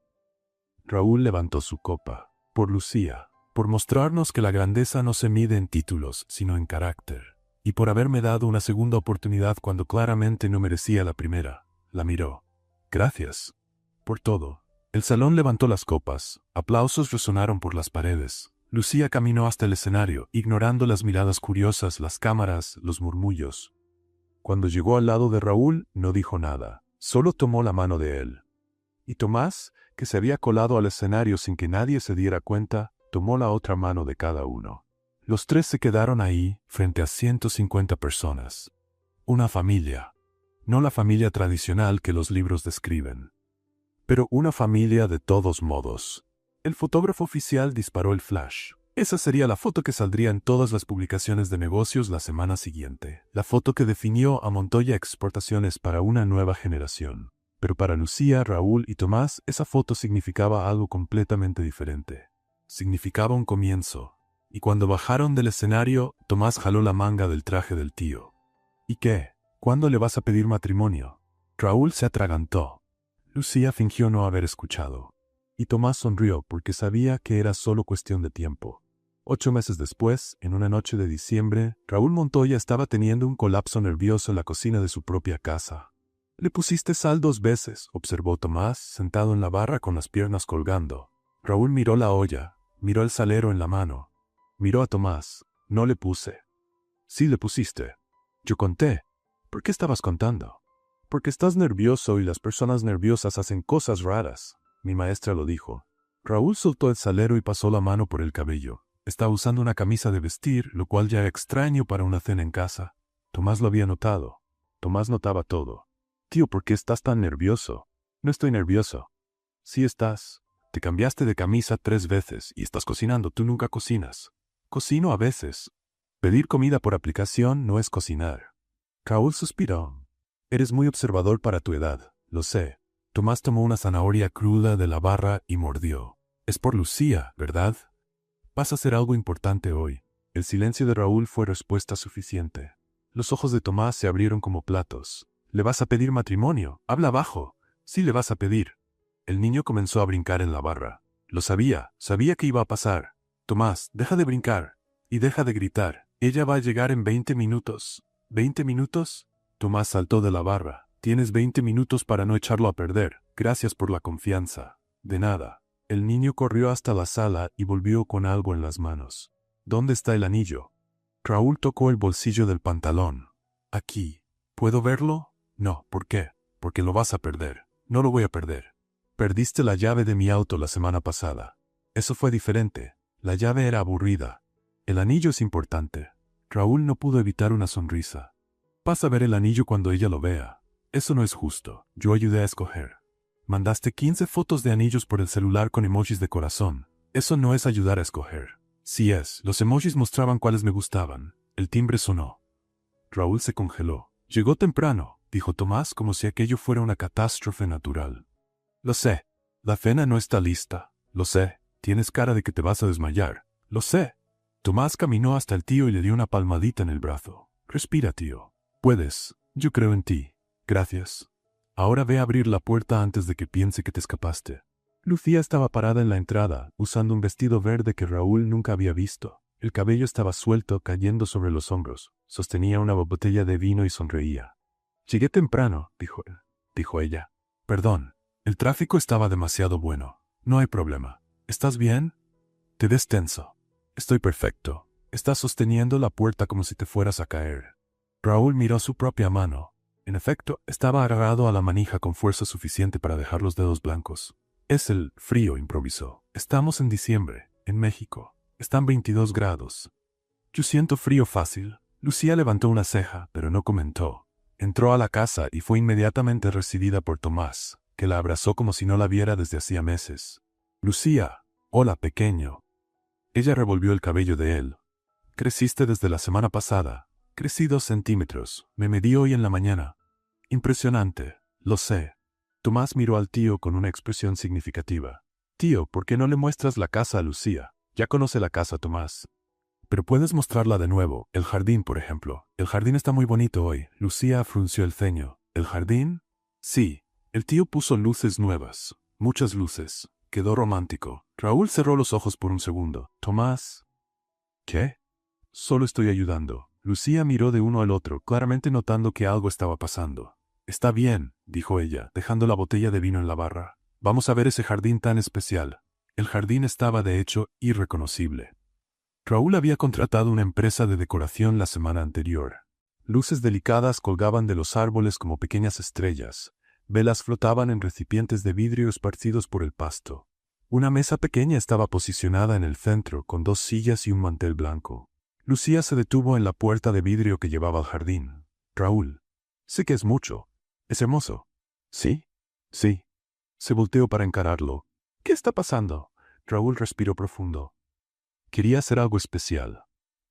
Raúl levantó su copa. Por Lucía, por mostrarnos que la grandeza no se mide en títulos, sino en carácter. Y por haberme dado una segunda oportunidad cuando claramente no merecía la primera. La miró. Gracias. Por todo. El salón levantó las copas. Aplausos resonaron por las paredes. Lucía caminó hasta el escenario, ignorando las miradas curiosas, las cámaras, los murmullos. Cuando llegó al lado de Raúl, no dijo nada. Solo tomó la mano de él. Y Tomás, que se había colado al escenario sin que nadie se diera cuenta, tomó la otra mano de cada uno. Los tres se quedaron ahí, frente a 150 personas. Una familia. No la familia tradicional que los libros describen. Pero una familia de todos modos. El fotógrafo oficial disparó el flash. Esa sería la foto que saldría en todas las publicaciones de negocios la semana siguiente. La foto que definió a Montoya Exportaciones para una nueva generación. Pero para Lucía, Raúl y Tomás, esa foto significaba algo completamente diferente. Significaba un comienzo. Y cuando bajaron del escenario, Tomás jaló la manga del traje del tío. ¿Y qué? ¿Cuándo le vas a pedir matrimonio? Raúl se atragantó. Lucía fingió no haber escuchado. Y Tomás sonrió porque sabía que era solo cuestión de tiempo. 8 meses después, en una noche de diciembre, Raúl Montoya estaba teniendo un colapso nervioso en la cocina de su propia casa. «Le pusiste sal 2 veces», observó Tomás, sentado en la barra con las piernas colgando. Raúl miró la olla, miró el salero en la mano. Miró a Tomás. «No le puse». «Sí le pusiste». «Yo conté». «¿Por qué estabas contando?» «Porque estás nervioso y las personas nerviosas hacen cosas raras». Mi maestra lo dijo. Raúl soltó el salero y pasó la mano por el cabello. Estaba usando una camisa de vestir, lo cual ya era extraño para una cena en casa. Tomás lo había notado. Tomás notaba todo. «Tío, ¿por qué estás tan nervioso?» «No estoy nervioso». «Sí estás. Te cambiaste de camisa 3 veces y estás cocinando. Tú nunca cocinas». «Cocino a veces». «Pedir comida por aplicación no es cocinar». Raúl suspiró. «Eres muy observador para tu edad, lo sé». Tomás tomó una zanahoria cruda de la barra y mordió. «Es por Lucía, ¿verdad? Vas a hacer algo importante hoy». El silencio de Raúl fue respuesta suficiente. Los ojos de Tomás se abrieron como platos. «¿Le vas a pedir matrimonio? Habla bajo». «Sí le vas a pedir». El niño comenzó a brincar en la barra. Lo sabía que iba a pasar. «Tomás, deja de brincar. Y deja de gritar. Ella va a llegar en 20 minutos». «¿20 minutos?» Tomás saltó de la barra. «Tienes 20 minutos para no echarlo a perder. Gracias por la confianza». «De nada». El niño corrió hasta la sala y volvió con algo en las manos. «¿Dónde está el anillo?» Raúl tocó el bolsillo del pantalón. «Aquí. ¿Puedo verlo?» «No, ¿por qué?» «Porque lo vas a perder». «No lo voy a perder». «Perdiste la llave de mi auto la semana pasada». «Eso fue diferente. La llave era aburrida». «El anillo es importante». Raúl no pudo evitar una sonrisa. «Vas a ver el anillo cuando ella lo vea». «Eso no es justo. Yo ayudé a escoger». «Mandaste 15 fotos de anillos por el celular con emojis de corazón». «Eso no es ayudar a escoger». «Sí es. Los emojis mostraban cuáles me gustaban». El timbre sonó. Raúl se congeló. «Llegó temprano», dijo Tomás como si aquello fuera una catástrofe natural. «Lo sé. La cena no está lista». «Lo sé. Tienes cara de que te vas a desmayar». «Lo sé». Tomás caminó hasta el tío y le dio una palmadita en el brazo. «Respira, tío. Puedes. Yo creo en ti». «Gracias. Ahora ve a abrir la puerta antes de que piense que te escapaste». Lucía estaba parada en la entrada, usando un vestido verde que Raúl nunca había visto. El cabello estaba suelto, cayendo sobre los hombros. Sostenía una botella de vino y sonreía. «Llegué temprano», dijo ella. «Perdón. El tráfico estaba demasiado bueno. No hay problema. ¿Estás bien?» «Te ves tenso». «Estoy perfecto. Estás sosteniendo la puerta como si te fueras a caer». Raúl miró su propia mano. En efecto, estaba agarrado a la manija con fuerza suficiente para dejar los dedos blancos. «Es el frío», improvisó. «Estamos en diciembre, en México. Están 22 grados». «Yo siento frío fácil». Lucía levantó una ceja, pero no comentó. Entró a la casa y fue inmediatamente recibida por Tomás, que la abrazó como si no la viera desde hacía meses. «Lucía, hola, pequeño». Ella revolvió el cabello de él. «Creciste desde la semana pasada». «Crecí 2 centímetros. Me medí hoy en la mañana». «Impresionante. Lo sé». Tomás miró al tío con una expresión significativa. «Tío, ¿por qué no le muestras la casa a Lucía?» Ya conoce la casa, Tomás. Pero puedes mostrarla de nuevo. El jardín, por ejemplo. El jardín está muy bonito hoy. Lucía frunció el ceño. ¿El jardín? Sí. El tío puso luces nuevas. Muchas luces. Quedó romántico. Raúl cerró los ojos por un segundo. Tomás. ¿Qué? Solo estoy ayudando. Lucía miró de uno al otro, claramente notando que algo estaba pasando. Está bien, dijo ella, dejando la botella de vino en la barra. Vamos a ver ese jardín tan especial. El jardín estaba de hecho irreconocible. Raúl había contratado una empresa de decoración la semana anterior. Luces delicadas colgaban de los árboles como pequeñas estrellas. Velas flotaban en recipientes de vidrio esparcidos por el pasto. Una mesa pequeña estaba posicionada en el centro, con 2 sillas y un mantel blanco. Lucía se detuvo en la puerta de vidrio que llevaba al jardín. Raúl. Sé que es mucho. Es hermoso. ¿Sí? Sí. Se volteó para encararlo. ¿Qué está pasando? Raúl respiró profundo. Quería hacer algo especial.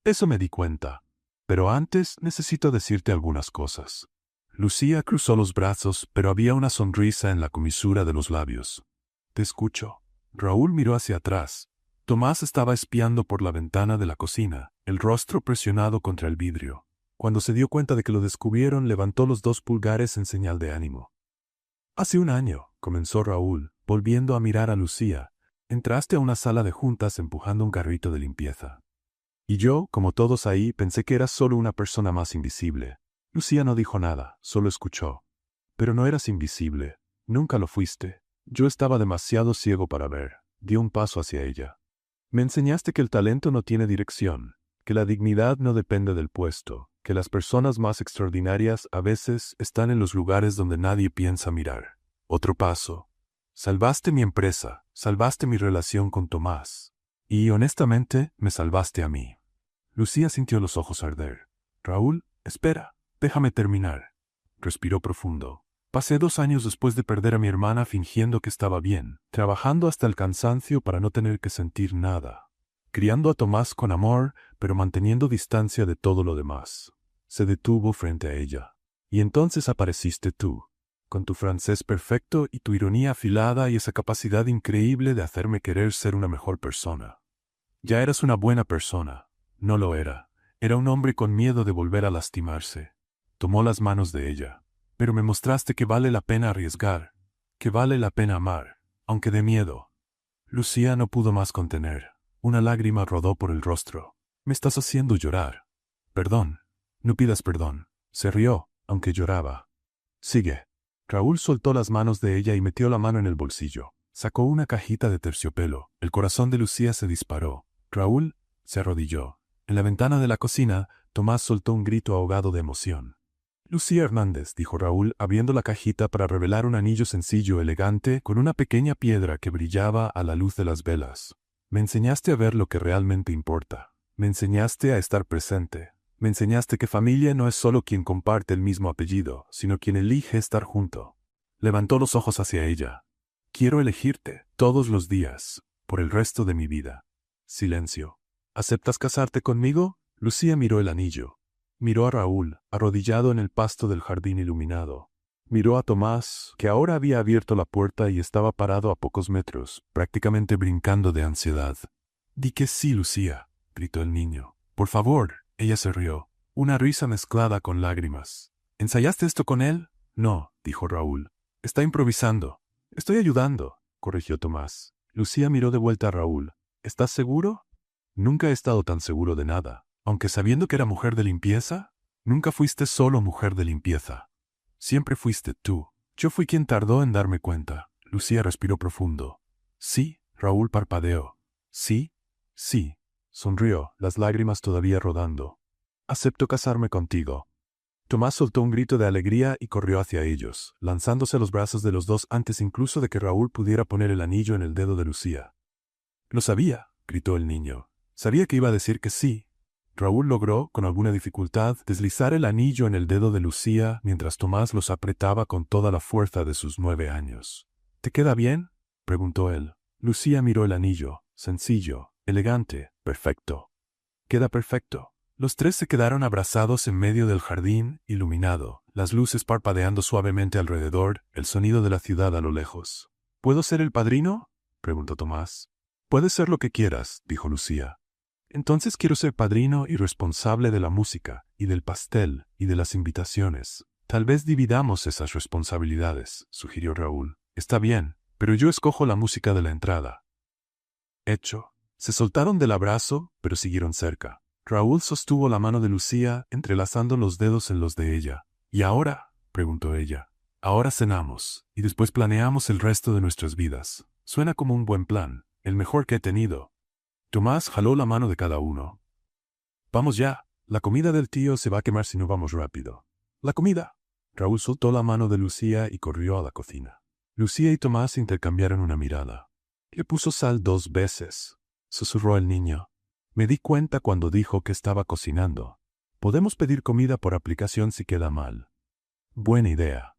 Eso me di cuenta. Pero antes necesito decirte algunas cosas. Lucía cruzó los brazos, pero había una sonrisa en la comisura de los labios. Te escucho. Raúl miró hacia atrás. Tomás estaba espiando por la ventana de la cocina, el rostro presionado contra el vidrio. Cuando se dio cuenta de que lo descubrieron, levantó los 2 pulgares en señal de ánimo. Hace un año, comenzó Raúl, volviendo a mirar a Lucía. Entraste a una sala de juntas empujando un carrito de limpieza. Y yo, como todos ahí, pensé que eras solo una persona más invisible. Lucía no dijo nada, solo escuchó. Pero no eras invisible. Nunca lo fuiste. Yo estaba demasiado ciego para ver. Dio un paso hacia ella. Me enseñaste que el talento no tiene dirección, que la dignidad no depende del puesto, que las personas más extraordinarias a veces están en los lugares donde nadie piensa mirar. Otro paso. Salvaste mi empresa, salvaste mi relación con Tomás. Y, honestamente, me salvaste a mí. Lucía sintió los ojos arder. Raúl, espera, déjame terminar. Respiró profundo. Pasé 2 años después de perder a mi hermana fingiendo que estaba bien, trabajando hasta el cansancio para no tener que sentir nada. Criando a Tomás con amor, pero manteniendo distancia de todo lo demás. Se detuvo frente a ella. Y entonces apareciste tú, con tu francés perfecto y tu ironía afilada y esa capacidad increíble de hacerme querer ser una mejor persona. Ya eras una buena persona. No lo era. Era un hombre con miedo de volver a lastimarse. Tomó las manos de ella. Pero me mostraste que vale la pena arriesgar, que vale la pena amar, aunque de miedo. Lucía no pudo más contener. Una lágrima rodó por el rostro. Me estás haciendo llorar. Perdón. No pidas perdón. Se rió, aunque lloraba. Sigue. Raúl soltó las manos de ella y metió la mano en el bolsillo. Sacó una cajita de terciopelo. El corazón de Lucía se disparó. Raúl se arrodilló. En la ventana de la cocina, Tomás soltó un grito ahogado de emoción. Lucía Hernández, dijo Raúl, abriendo la cajita para revelar un anillo sencillo, elegante, con una pequeña piedra que brillaba a la luz de las velas. Me enseñaste a ver lo que realmente importa. Me enseñaste a estar presente. Me enseñaste que familia no es solo quien comparte el mismo apellido, sino quien elige estar junto. Levantó los ojos hacia ella. Quiero elegirte, todos los días, por el resto de mi vida. Silencio. ¿Aceptas casarte conmigo? Lucía miró el anillo. Miró a Raúl, arrodillado en el pasto del jardín iluminado. Miró a Tomás, que ahora había abierto la puerta y estaba parado a pocos metros, prácticamente brincando de ansiedad. Di que sí, Lucía, gritó el niño. Por favor, ella se rió, una risa mezclada con lágrimas. ¿Ensayaste esto con él? No, dijo Raúl. Está improvisando. Estoy ayudando, corrigió Tomás. Lucía miró de vuelta a Raúl. ¿Estás seguro? Nunca he estado tan seguro de nada. Aunque sabiendo que era mujer de limpieza, nunca fuiste solo mujer de limpieza. Siempre fuiste tú. Yo fui quien tardó en darme cuenta. Lucía respiró profundo. Sí, Raúl parpadeó. Sí, sí. Sonrió, las lágrimas todavía rodando. Acepto casarme contigo. Tomás soltó un grito de alegría y corrió hacia ellos, lanzándose a los brazos de los dos antes incluso de que Raúl pudiera poner el anillo en el dedo de Lucía. Lo sabía, gritó el niño. Sabía que iba a decir que sí. Raúl logró, con alguna dificultad, deslizar el anillo en el dedo de Lucía mientras Tomás los apretaba con toda la fuerza de sus 9 años. ¿Te queda bien?, preguntó él. Lucía miró el anillo, sencillo, elegante, perfecto. Queda perfecto. Los 3 se quedaron abrazados en medio del jardín, iluminado, las luces parpadeando suavemente alrededor, el sonido de la ciudad a lo lejos. ¿Puedo ser el padrino?, preguntó Tomás. Puede ser lo que quieras, dijo Lucía. Entonces quiero ser padrino y responsable de la música, y del pastel, y de las invitaciones. Tal vez dividamos esas responsabilidades, sugirió Raúl. Está bien, pero yo escojo la música de la entrada. Hecho. Se soltaron del abrazo, pero siguieron cerca. Raúl sostuvo la mano de Lucía, entrelazando los dedos en los de ella. ¿Y ahora?, preguntó ella. Ahora cenamos, y después planeamos el resto de nuestras vidas. Suena como un buen plan, el mejor que he tenido. Tomás jaló la mano de cada uno. Vamos ya, la comida del tío se va a quemar si no vamos rápido. La comida. Raúl soltó la mano de Lucía y corrió a la cocina. Lucía y Tomás intercambiaron una mirada. Le puso sal 2 veces, susurró el niño. Me di cuenta cuando dijo que estaba cocinando. Podemos pedir comida por aplicación si queda mal. Buena idea.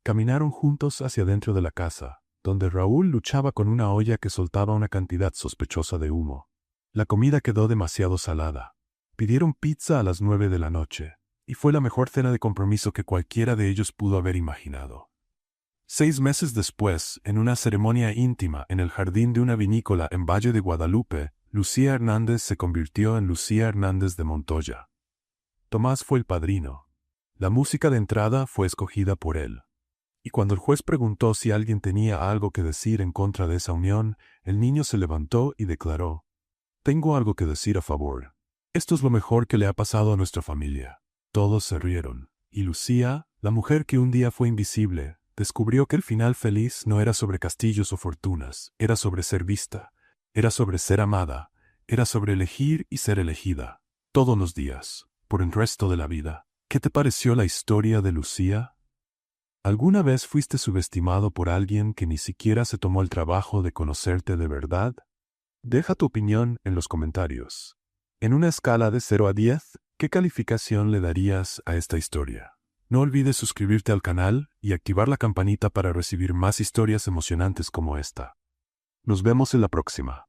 Caminaron juntos hacia dentro de la casa, donde Raúl luchaba con una olla que soltaba una cantidad sospechosa de humo. La comida quedó demasiado salada. Pidieron pizza a las 9 de la noche, y fue la mejor cena de compromiso que cualquiera de ellos pudo haber imaginado. 6 meses después, en una ceremonia íntima en el jardín de una vinícola en Valle de Guadalupe, Lucía Hernández se convirtió en Lucía Hernández de Montoya. Tomás fue el padrino. La música de entrada fue escogida por él. Y cuando el juez preguntó si alguien tenía algo que decir en contra de esa unión, el niño se levantó y declaró: «Tengo algo que decir a favor. Esto es lo mejor que le ha pasado a nuestra familia». Todos se rieron, y Lucía, la mujer que un día fue invisible, descubrió que el final feliz no era sobre castillos o fortunas, era sobre ser vista, era sobre ser amada, era sobre elegir y ser elegida, todos los días, por el resto de la vida. ¿Qué te pareció la historia de Lucía? ¿Alguna vez fuiste subestimado por alguien que ni siquiera se tomó el trabajo de conocerte de verdad? Deja tu opinión en los comentarios. En una escala de 0 a 10, ¿qué calificación le darías a esta historia? No olvides suscribirte al canal y activar la campanita para recibir más historias emocionantes como esta. Nos vemos en la próxima.